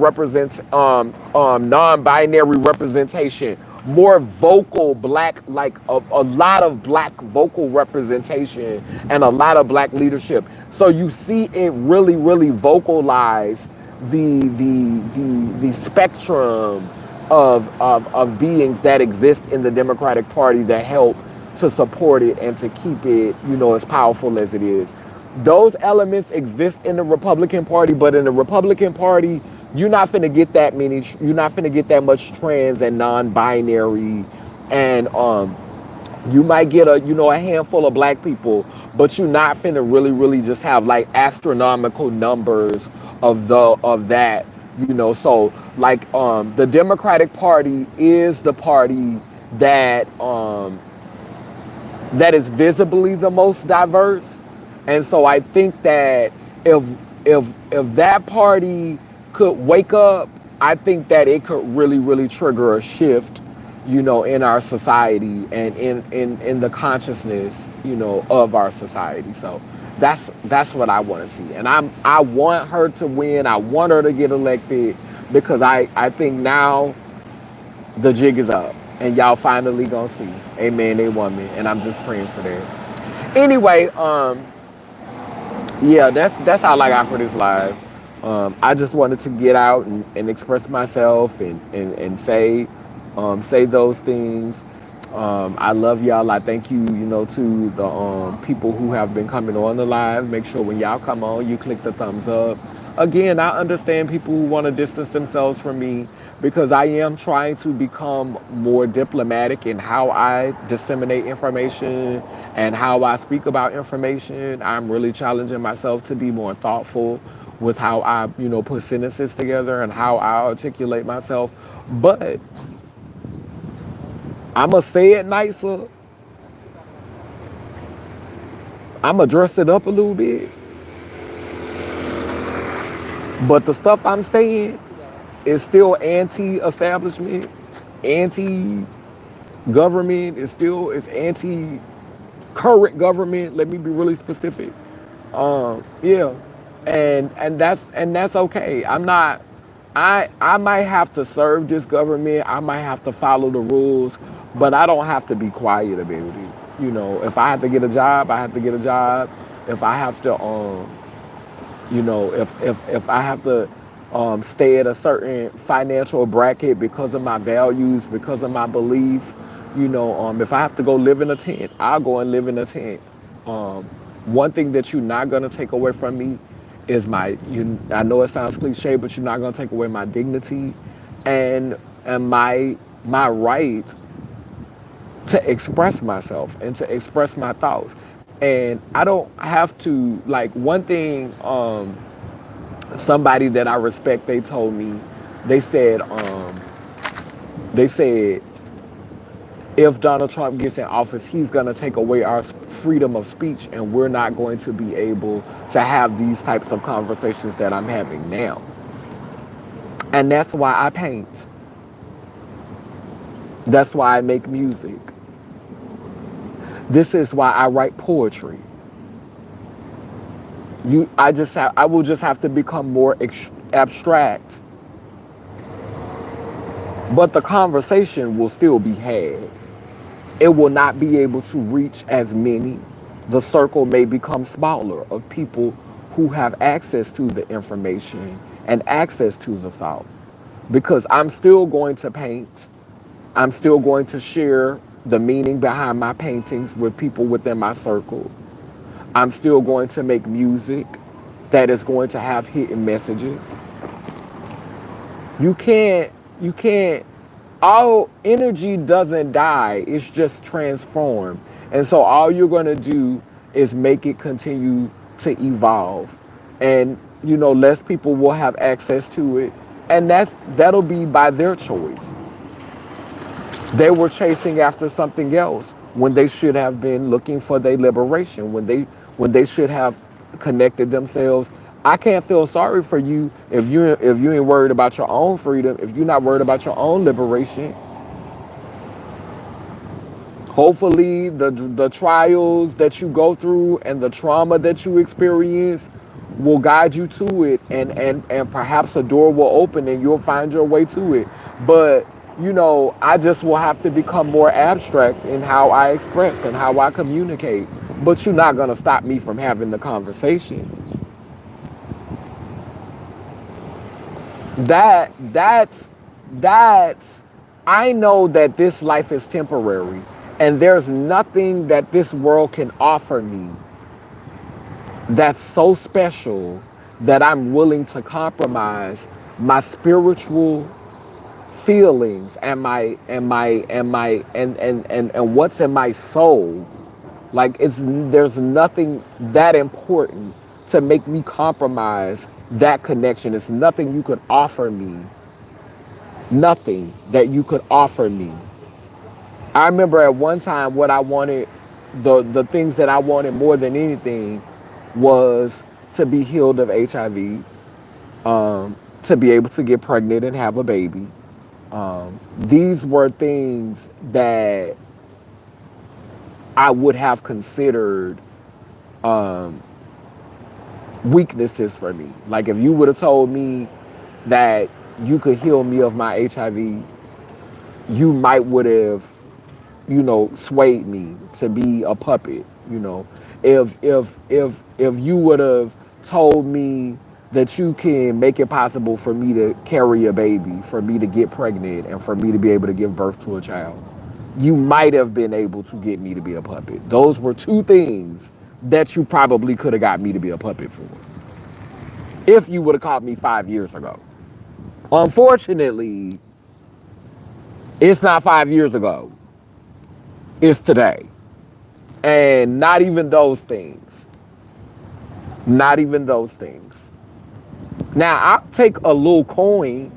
non-binary representation, more vocal black, like a lot of black vocal representation and a lot of black leadership. So you see it really, really vocalized the spectrum of beings that exist in the Democratic Party that help to support it and to keep it, as powerful as it is. Those elements exist in the Republican Party, but in the Republican Party, you're not finna get that many. You're not finna get that much trans and non-binary, and you might get a handful of black people, but you're not finna really, really just have like astronomical numbers of that. So like the Democratic Party is the party that is visibly the most diverse. And so I think that if that party could wake up, I think that it could really, really trigger a shift, in our society and in the consciousness, of our society. So that's what I want to see. And I want her to win. I want her to get elected, because I think now the jig is up and y'all finally gonna see a man, a woman, and I'm just praying for that. Anyway, yeah, that's all I got for this live. I just wanted to get out and express myself and say those things. I love y'all. I thank you, to the people who have been coming on the live. Make sure when y'all come on, you click the thumbs up. Again, I understand people who want to distance themselves from me, because I am trying to become more diplomatic in how I disseminate information and how I speak about information. I'm really challenging myself to be more thoughtful with how I, put sentences together and how I articulate myself. But I'm going to say it nicer, I'm going to dress it up a little bit, but the stuff I'm saying is still anti-establishment, anti-government. It's anti-current government. Let me be really specific. Yeah, and that's okay. I'm not. I might have to serve this government. I might have to follow the rules, but I don't have to be quiet about it. If I have to get a job, I have to get a job. If I have to, if I have to stay at a certain financial bracket because of my values, because of my beliefs, if I have to go live in a tent, I'll go and live in a tent. Um, One thing that you're not gonna take away from me is I know it sounds cliche, but you're not gonna take away my dignity and my right to express myself and to express my thoughts. And I don't have to, like, one thing, somebody that I respect, they told me, they said, they said, if Donald Trump gets in office, he's going to take away our freedom of speech, and we're not going to be able to have these types of conversations that I'm having now. And that's why I paint. That's why I make music. This is why I write poetry. I will just have to become more abstract, but the conversation will still be had. It will not be able to reach as many. The circle may become smaller of people who have access to the information and access to the thought. Because I'm still going to paint. I'm still going to share the meaning behind my paintings with people within my circle. I'm still going to make music that is going to have hidden messages. You can't, you can't, all energy doesn't die, it's just transformed. And so all you're going to do is make it continue to evolve. And, less people will have access to it. And that'll be by their choice. They were chasing after something else when they should have been looking for their liberation, when they should have connected themselves. I can't feel sorry for you if you ain't worried about your own freedom, if you're not worried about your own liberation. Hopefully the trials that you go through and the trauma that you experience will guide you to it, and perhaps a door will open and you'll find your way to it. But I just will have to become more abstract in how I express and how I communicate. But you're not gonna stop me from having the conversation. That's I know that this life is temporary, and there's nothing that this world can offer me that's so special that I'm willing to compromise my spiritual feelings and what's in my soul. Like, there's nothing that important to make me compromise that connection. It's nothing you could offer me. Nothing that you could offer me. I remember at one time what I wanted, the things that I wanted more than anything was to be healed of HIV, to be able to get pregnant and have a baby. These were things that I would have considered weaknesses for me. Like, if you would have told me that you could heal me of my HIV, you might would have, swayed me to be a puppet. If you would have told me that you can make it possible for me to carry a baby, for me to get pregnant, and for me to be able to give birth to a child, you might have been able to get me to be a puppet. Those were two things that you probably could have got me to be a puppet for, if you would have caught me 5 years ago. Unfortunately, it's not 5 years ago. It's today. And not even those things. Not even those things. Now, I'll take a little coin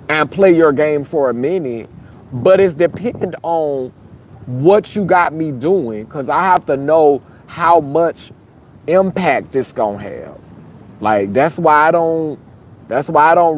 and play your game for a minute, but it's dependent on what you got me doing, because I have to know how much impact this gonna have. Like that's why I don't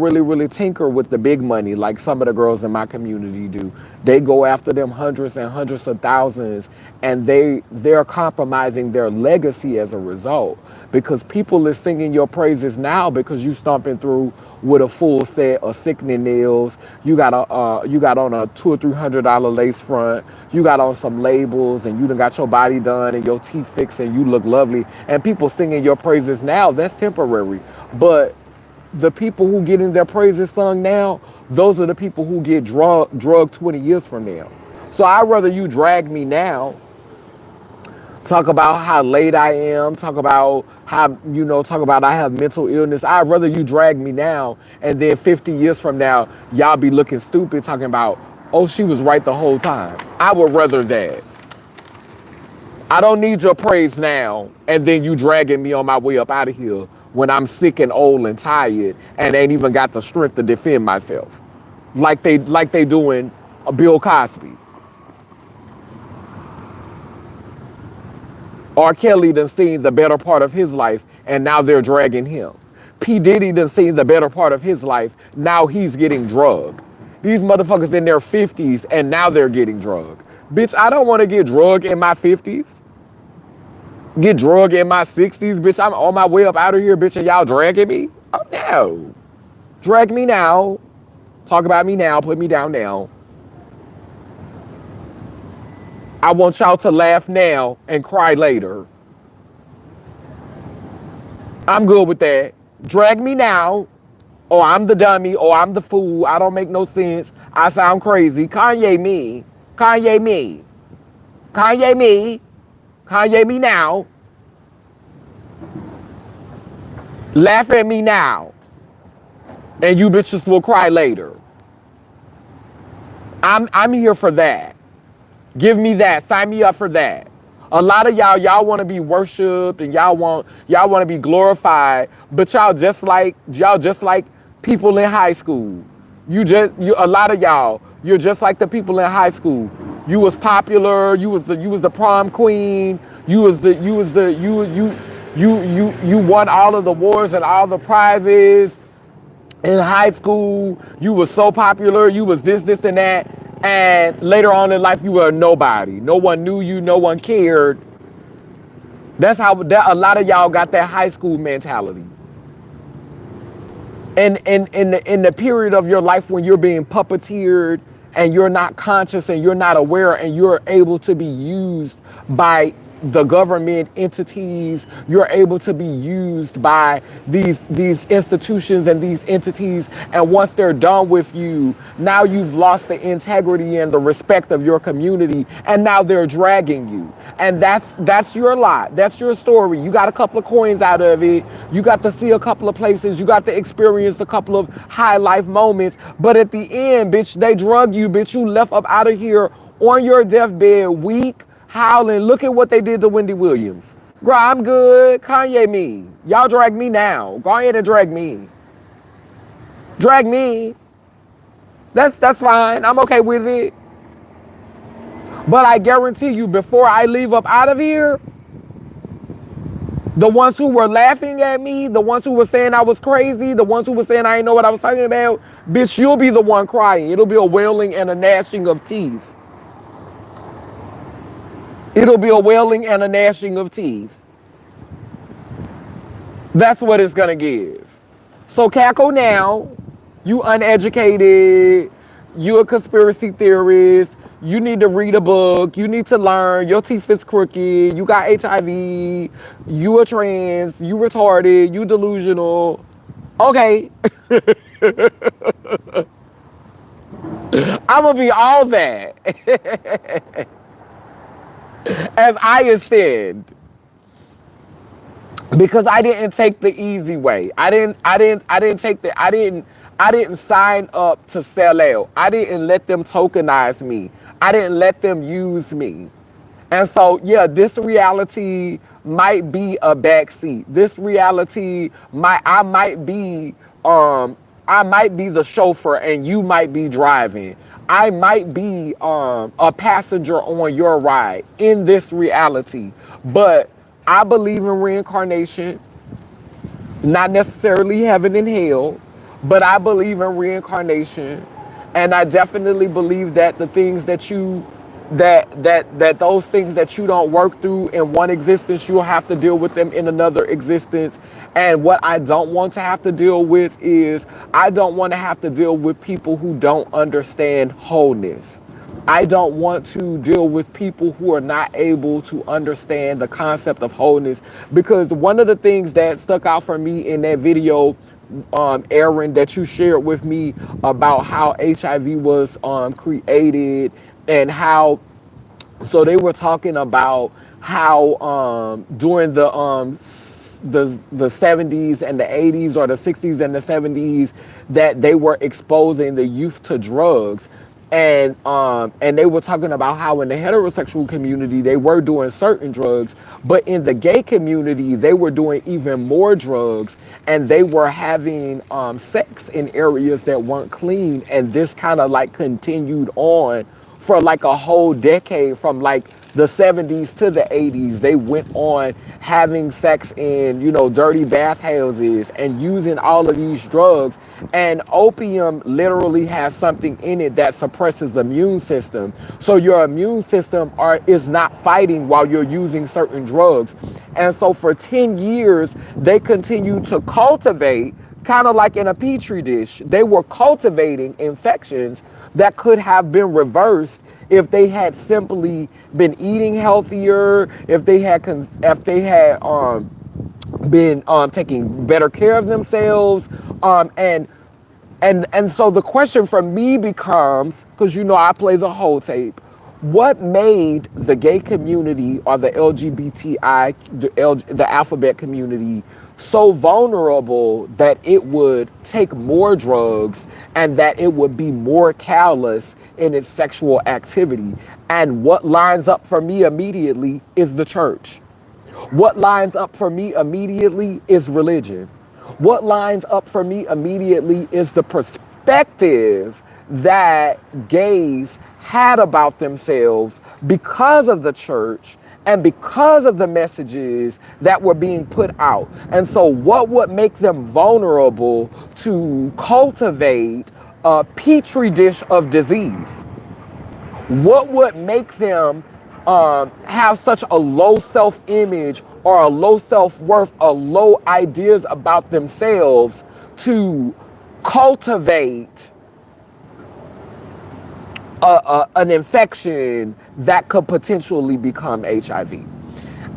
really tinker with the big money like some of the girls in my community do. They go after them hundreds and hundreds of thousands, and they're compromising their legacy as a result, because people is singing your praises now because you stomping through with a full set of sickening nails. You got on a $200 or $300 lace front. You got on some labels, and you done got your body done and your teeth fixed, and you look lovely. And people singing your praises now. That's temporary, but the people who get in their praises sung now, those are the people who get drugged 20 years from now. So I'd rather you drag me now, talk about how late I am, talk about how, talk about I have mental illness. I'd rather you drag me now, and then 50 years from now, y'all be looking stupid talking about, oh, she was right the whole time. I would rather that. I don't need your praise now, and then you dragging me on my way up out of here when I'm sick and old and tired and ain't even got the strength to defend myself, like they doing Bill Cosby. R. Kelly done seen the better part of his life, and now they're dragging him. P. Diddy done seen the better part of his life, now he's getting drugged. These motherfuckers in their 50s, and now they're getting drugged. Bitch, I don't want to get drugged in my 50s. Get drugged in my 60s, bitch. I'm on my way up out of here, bitch, and y'all dragging me? Oh, no. Drag me now. Talk about me now. Put me down now. I want y'all to laugh now and cry later. I'm good with that. Drag me now, or I'm the dummy, or I'm the fool. I don't make no sense. I sound crazy. Kanye me. Kanye me. Kanye me. Kanye me now. Laugh at me now. And you bitches will cry later. I'm here for that. Give me that. Sign me up for that. A lot of y'all want to be worshipped, and y'all want to be glorified, but y'all just like people in high school. A lot of y'all, you're just like the people in high school. You was popular, you was the prom queen, you won all of the awards and all the prizes in high school. You was so popular, you was this and that, and later on in life you were a nobody. No one knew you, no one cared. That's how a lot of y'all got that high school mentality. And in the period of your life when you're being puppeteered and you're not conscious and you're not aware and you're able to be used by the government entities, you're able to be used by these institutions and these entities, and once they're done with you, now you've lost the integrity and the respect of your community, and now they're dragging you. And that's your lot. That's your story. You got a couple of coins out of it. You got to see a couple of places. You got to experience a couple of high life moments. But at the end, bitch, they drug you, bitch. You left up out of here on your deathbed, weak, howling. Look at what they did to Wendy Williams. Girl, I'm good. Kanye me. Y'all drag me now. Go ahead and drag me. Drag me. That's fine. I'm okay with it. But I guarantee you, before I leave up out of here, the ones who were laughing at me, the ones who were saying I was crazy, the ones who were saying I didn't know what I was talking about, bitch, you'll be the one crying. It'll be a wailing and a gnashing of teeth. It'll be a wailing and a gnashing of teeth. That's what it's gonna give. So cackle now. You uneducated. You a conspiracy theorist. You need to read a book. You need to learn. Your teeth is crooked. You got HIV. You a trans. You retarded. You delusional. Okay. I'm gonna be all that. As I ascend. Because I didn't take the easy way. I didn't sign up to sell out. I didn't let them tokenize me. I didn't let them use me. And so, yeah, this reality might be a backseat. This reality I might be the chauffeur and you might be driving. I might be a passenger on your ride in this reality. But I believe in reincarnation, not necessarily heaven and hell, but I believe in reincarnation, and I definitely believe that the things that you that those things that you don't work through in one existence, you'll have to deal with them in another existence. And what I don't want to have to deal with is I don't want to have to deal with people who don't understand wholeness. I don't want to deal with people who are not able to understand the concept of wholeness, because one of the things that stuck out for me in that video, Aaron, that you shared with me about how HIV was created, and how, so they were talking about how during the 70s and the 80s, or the 60s and the 70s, that they were exposing the youth to drugs. And they were talking about how in the heterosexual community they were doing certain drugs, but in the gay community they were doing even more drugs, and they were having sex in areas that weren't clean. And this kind of like continued on for like a whole decade, from like the 70s to the 80s. They went on having sex in, dirty bathhouses and using all of these drugs. And opium literally has something in it that suppresses the immune system. So your immune system is not fighting while you're using certain drugs. And so for 10 years, they continued to cultivate, kind of like in a petri dish. They were cultivating infections that could have been reversed if they had simply been eating healthier, if they had been taking better care of themselves, and so the question for me becomes, because I play the whole tape, what made the gay community, or the LGBTI, the alphabet community, so vulnerable that it would take more drugs, and that it would be more callous in its sexual activity? And what lines up for me immediately is the church. What lines up for me immediately is religion. What lines up for me immediately is the perspective that gays had about themselves because of the church and because of the messages that were being put out. And so, what would make them vulnerable to cultivate a petri dish of disease? What would make them have such a low self-image, or a low self-worth, or low ideas about themselves, to cultivate an infection that could potentially become HIV?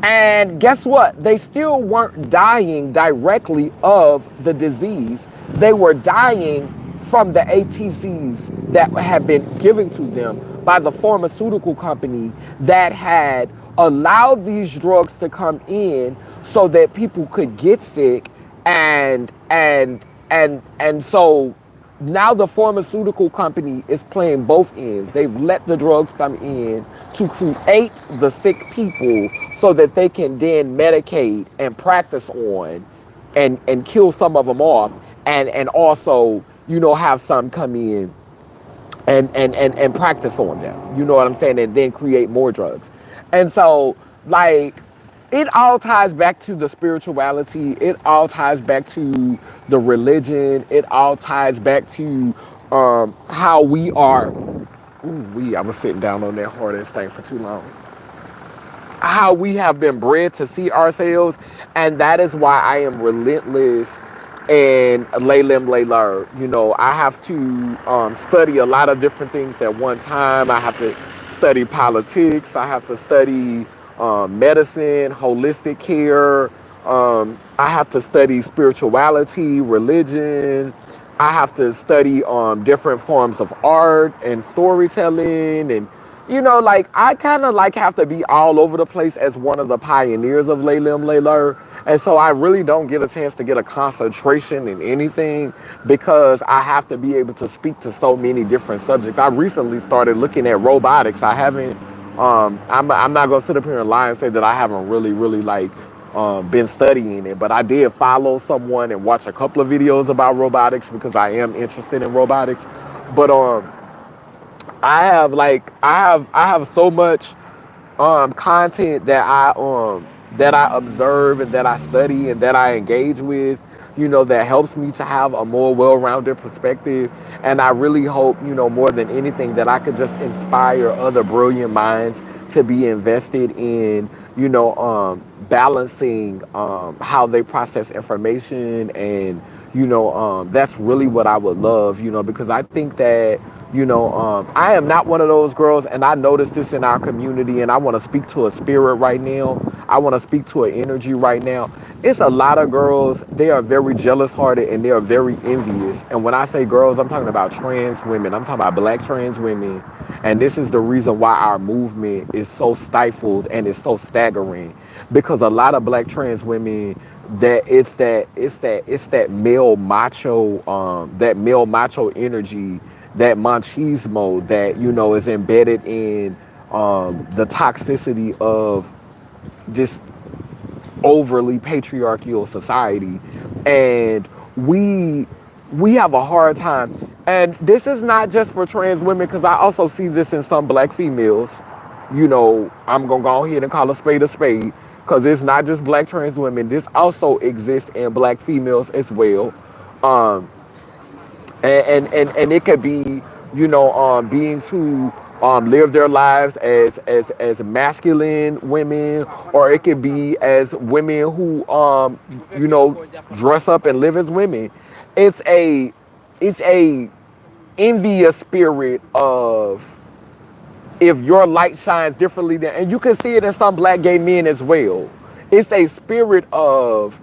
And guess what? They still weren't dying directly of the disease. They were dying from the ATCs that had been given to them by the pharmaceutical company that had allowed these drugs to come in so that people could get sick. And so now the pharmaceutical company is playing both ends. They've let the drugs come in to create the sick people so that they can then medicate and practice on, and kill some of them off, and also, have some come in and practice on them. You know what I'm saying? And then create more drugs. And so, like, it all ties back to the spirituality. It all ties back to the religion. It all ties back to how we are. I was sitting down on that hard ass thing for too long. How we have been bred to see ourselves, and that is why I am relentless and lay lim lay lur. I have to study a lot of different things at one time. I have to study politics. I have to study medicine, holistic care. I have to study spirituality, religion. I have to study different forms of art and storytelling, and like, I kind of like have to be all over the place as one of the pioneers of Lay Lim Lay Lur. And so I really don't get a chance to get a concentration in anything, because I have to be able to speak to so many different subjects. I recently started looking at robotics. I haven't, I'm not going to sit up here and lie and say that I haven't really like been studying it, but I did follow someone and watch a couple of videos about robotics because I am interested in robotics. But I have so much content that that I observe and that I study and that I engage with, that helps me to have a more well-rounded perspective. And I really hope, more than anything, that I could just inspire other brilliant minds to be invested in, balancing how they process information. And, that's really what I would love, because I think that, I am not one of those girls, and I notice this in our community, and I want to speak to a spirit right now. I want to speak to an energy right now. It's a lot of girls, they are very jealous hearted and they are very envious. And when I say girls, I'm talking about trans women. I'm talking about black trans women. And this is the reason why our movement is so stifled and it's so staggering. Because a lot of black trans women, it's that male macho, energy, that machismo that is embedded in the toxicity of this overly patriarchal society. And we have a hard time. And this is not just for trans women, because I also see this in some black females. I'm gonna go ahead and call a spade, because it's not just black trans women. This also exists in black females as well. um and it could be, beings who live their lives as masculine women, or it could be as women who dress up and live as women. It's a it's a envious spirit of, if your light shines differently than, and you can see it in some black gay men as well. It's a spirit of,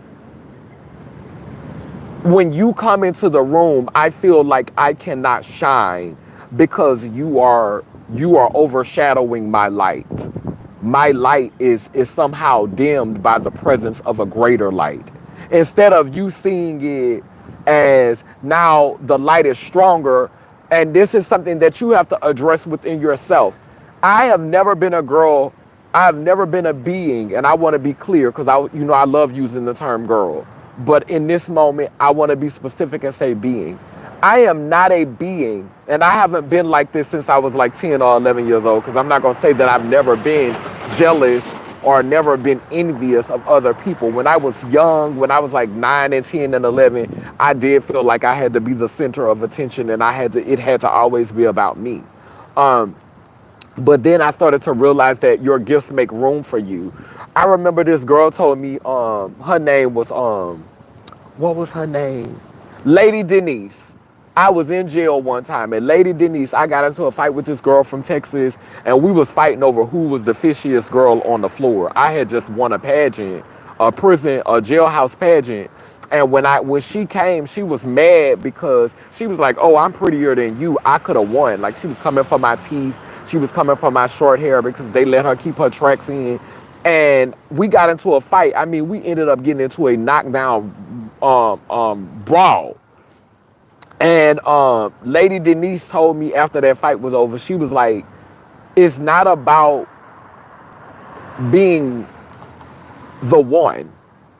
when you come into the room, I feel like I cannot shine because you are overshadowing my light. My light is somehow dimmed by the presence of a greater light. Instead of you seeing it as, now the light is stronger, and this is something that you have to address within yourself. I have never been a girl, I've never been a being, and I want to be clear, because I love using the term girl. But in this moment, I want to be specific and say being. I am not a being, and I haven't been like this since I was like 10 or 11 years old, because I'm not going to say that I've never been jealous or never been envious of other people. When I was young, when I was like 9 and 10 and 11, I did feel like I had to be the center of attention, and it had to always be about me. Um, but then I started to realize that your gifts make room for you. I remember this girl told me, her name was, what was her name? Lady Denise. I was in jail one time, and Lady Denise, I got into a fight with this girl from Texas, and we was fighting over who was the fishiest girl on the floor. I had just won a pageant, a jailhouse pageant. And when she came, she was mad because she was like, "Oh, I'm prettier than you. I could have won." Like, she was coming for my teeth. She was coming for my short hair because they let her keep her tracks in. And we got into a fight. I mean, we ended up getting into a knockdown brawl. And Lady Denise told me after that fight was over, she was like, "It's not about being the one.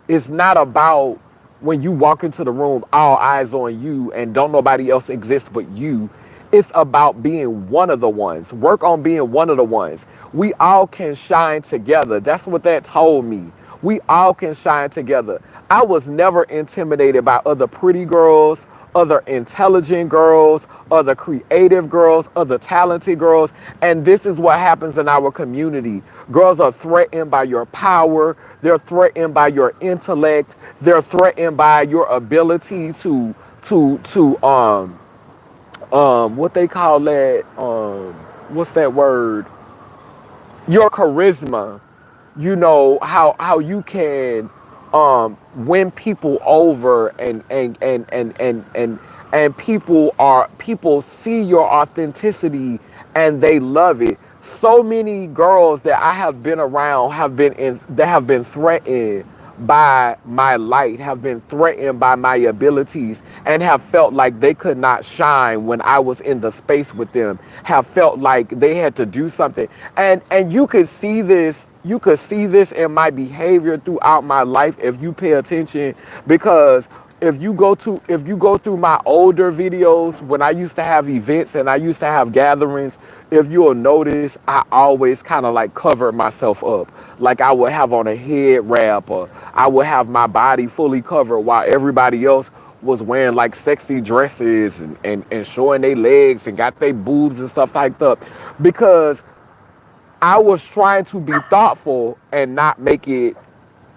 It's not about when you walk into the room, all eyes on you and don't nobody else exist but you. It's about being one of the ones. Work on being one of the ones. We all can shine together." That's what that told me. We all can shine together. I was never intimidated by other pretty girls, other intelligent girls, other creative girls, other talented girls. And this is what happens in our community. Girls are threatened by your power. They're threatened by your intellect. They're threatened by your ability to what they call that, what's that word? Your charisma. How you can win people over, and people see your authenticity and they love it. So many girls that I have been around have been threatened by my light, have been threatened by my abilities, and have felt like they could not shine when I was in the space with them, have felt like they had to do something. And you could see this in my behavior throughout my life if you pay attention, because if you go through my older videos when I used to have events and I used to have gatherings, if you'll notice, I always kind of like cover myself up. Like I would have on a head wrap, or I would have my body fully covered while everybody else was wearing like sexy dresses and showing their legs and got their boobs and stuff like that. Because I was trying to be thoughtful and not make it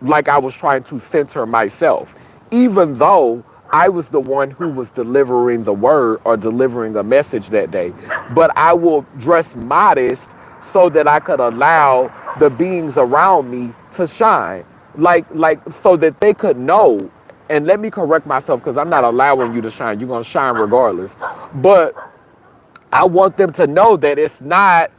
like I was trying to center myself, even though I was the one who was delivering the word or delivering a message that day. But I will dress modest so that I could allow the beings around me to shine, like so that they could know. And let me correct myself because I'm not allowing you to shine. You're gonna shine regardless. But I want them to know that it's not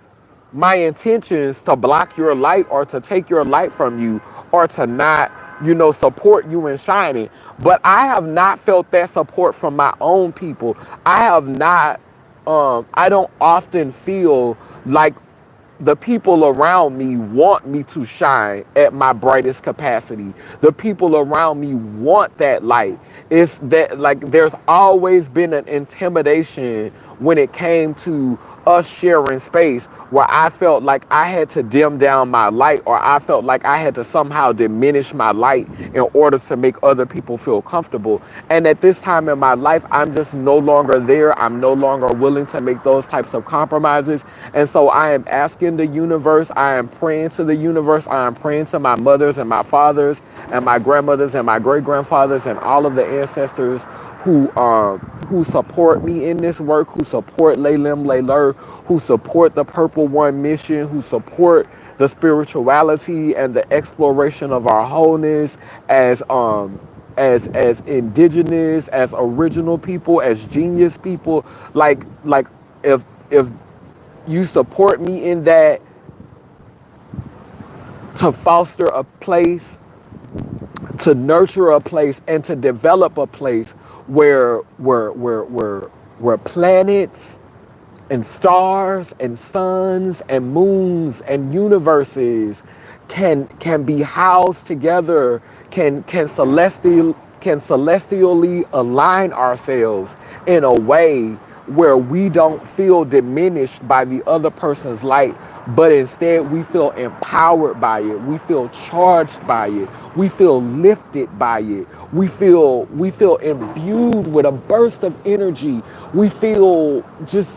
my intentions to block your light or to take your light from you or to not, support you in shining. But I have not felt that support from my own people. I have not, I don't often feel like the people around me want me to shine at my brightest capacity. The people around me want that light. It's that like there's always been an intimidation when it came to us sharing space where I felt like I had to dim down my light or I felt like I had to somehow diminish my light in order to make other people feel comfortable. And at this time in my life, I'm just no longer there. I'm no longer willing to make those types of compromises. And so I am asking the universe, I am praying to the universe, I am praying to my mothers and my fathers and my grandmothers and my great grandfathers and all of the ancestors who support me in this work, who support Laylim Layler, who support the Purple One mission, who support the spirituality and the exploration of our wholeness as indigenous, as original people, as genius people. Like if you support me in that to foster a place, to nurture a place, and to develop a place where planets and stars and suns and moons and universes can be housed together, can celestially align ourselves in a way where we don't feel diminished by the other person's light, but instead we feel empowered by it, we feel charged by it, we feel lifted by it, we feel imbued with a burst of energy, we feel just,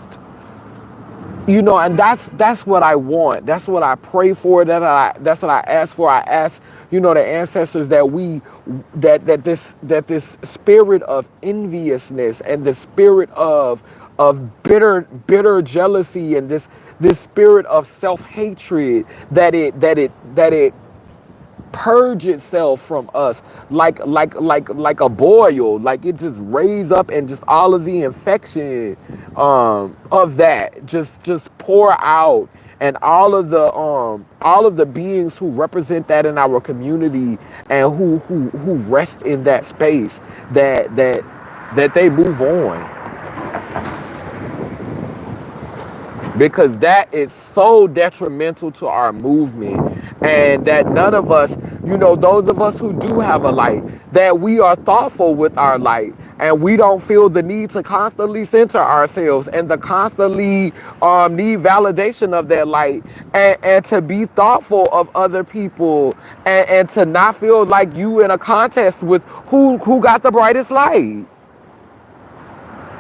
and that's what I want. That's what I pray for. That's what I ask for. I ask, the ancestors that this spirit of enviousness and the spirit of bitter jealousy and this spirit of self-hatred that it purge itself from us like a boil, like it just raise up and just all of the infection of that just pour out, and all of the beings who represent that in our community and who rest in that space, that they move on, because that is so detrimental to our movement. And that none of us, those of us who do have a light, that we are thoughtful with our light and we don't feel the need to constantly center ourselves and to constantly need validation of that light, and to be thoughtful of other people, and to not feel like you in a contest with who got the brightest light.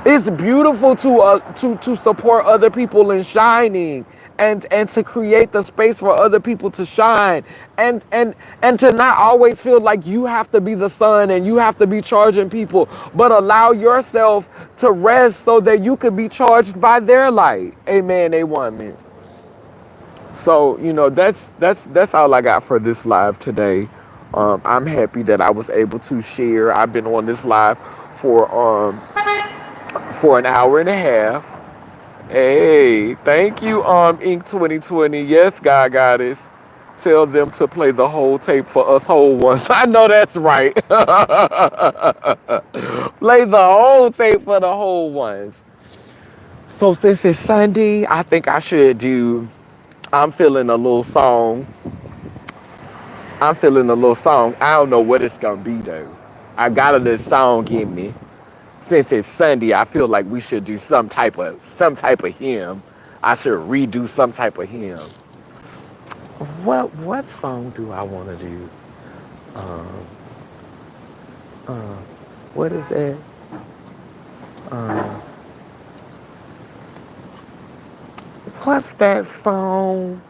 It's beautiful to support other people in shining, and to create the space for other people to shine, and to not always feel like you have to be the sun and you have to be charging people, but allow yourself to rest so that you can be charged by their light. Amen. Amen. So that's all I got for this live today. I'm happy that I was able to share. I've been on this live for an hour and a half. Hey, thank you, Ink 2020. Yes, God Goddess. Tell them to play the whole tape for us whole ones. I know that's right. Play the whole tape for the whole ones. So since it's Sunday, I think I should do, I'm feeling a little song. I'm feeling a little song. I don't know what it's gonna be though. I got a little song in me. Since it's Sunday, I feel like we should do some type of hymn. I should redo some type of hymn. What song do I want to do? Um, what is that? Um, what's that song?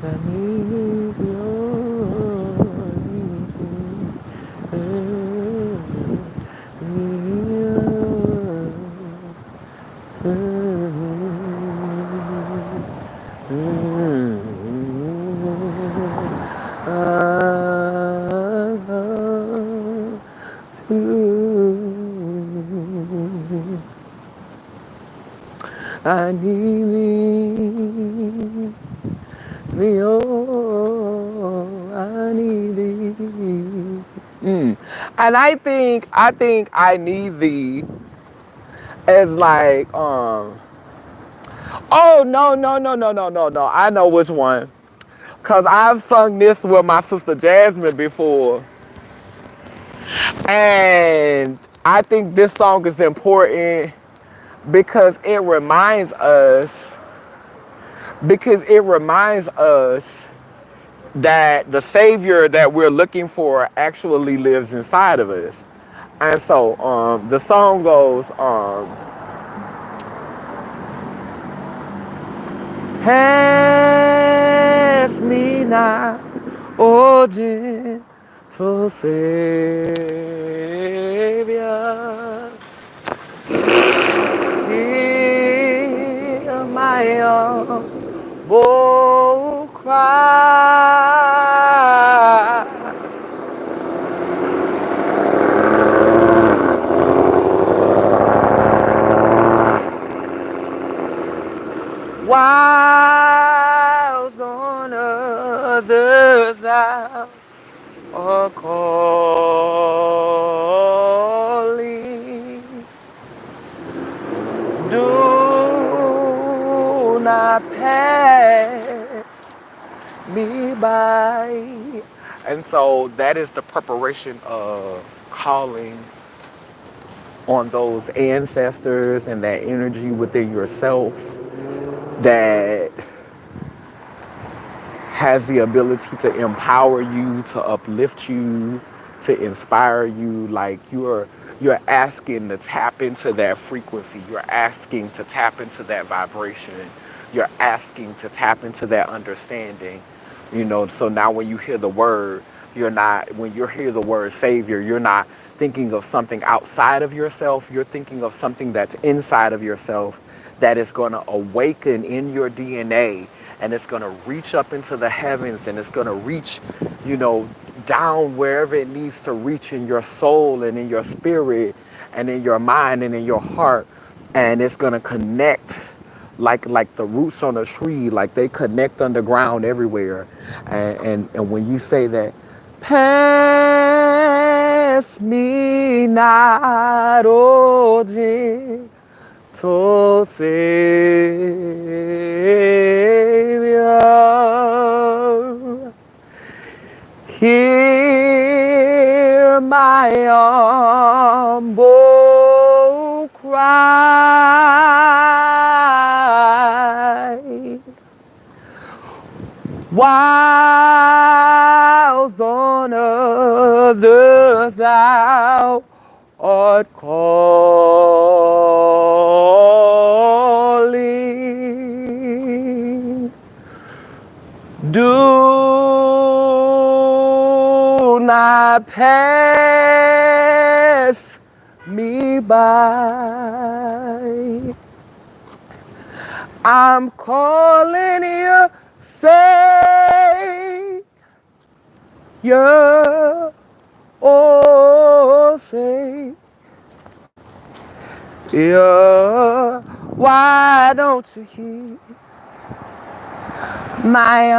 I need I need thee, oh, I need thee. And I think I need thee as like oh no. I know which one. Cause I've sung this with my sister Jasmine before. And I think this song is important because it reminds us that the savior that we're looking for actually lives inside of us. And so the song goes, pass me not, O gentle Savior, hear my humble cry. Whilst on others thou art calling, do not pass me by. And so that is the preparation of calling on those ancestors and that energy within yourself that has the ability to empower you, to uplift you, to inspire you. Like you're asking to tap into that frequency. You're asking to tap into that vibration. You're asking to tap into that understanding. So now when you hear the word, when you hear the word savior, you're not thinking of something outside of yourself. You're thinking of something that's inside of yourself that is going to awaken in your DNA, and it's going to reach up into the heavens, and it's going to reach, down wherever it needs to reach in your soul and in your spirit and in your mind and in your heart. And it's going to connect like the roots on a tree, like they connect underground everywhere. And when you say that, pass me not, O gentle Savior, hear my humble cry. Whilst on others thou art calling, do not pass me by. I'm calling you, Savior, oh Savior, why don't you hear my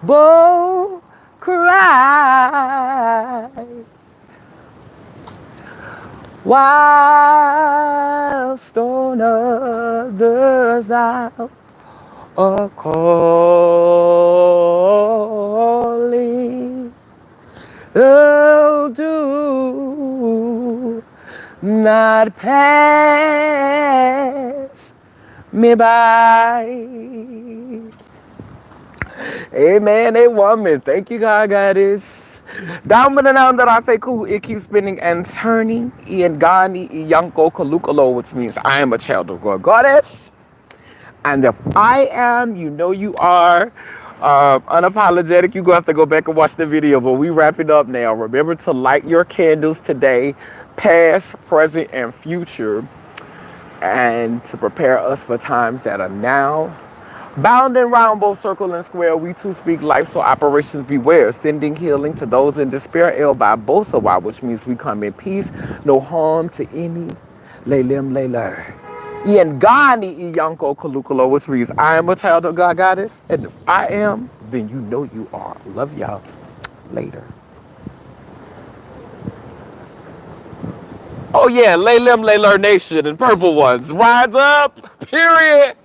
humble cry? Whilst on others thou a calling. Oh, do not pass me by. Amen, a woman. Thank you, God, goddess. Down with the noun that I say cool, it keeps spinning and turning. Ian Gani, Iyanko, Kalukalo, which means I am a child of God, goddess. And if I am, you know you are. Unapologetic, you're going to have to go back and watch the video, but we wrap it up now. Remember to light your candles today, past, present, and future, and to prepare us for times that are now. Bound and round, both circle and square, we too speak life, so operations beware. Sending healing to those in despair, El by Bosawa, which means we come in peace, no harm to any. Leilem Leiler. Ian Gani Iyanko Kalukalo, which means I am a child of God goddess, and if I am, then you know you are. Love y'all. Later. Oh yeah, Leilem Leiler Nation and purple ones. Rise up, period.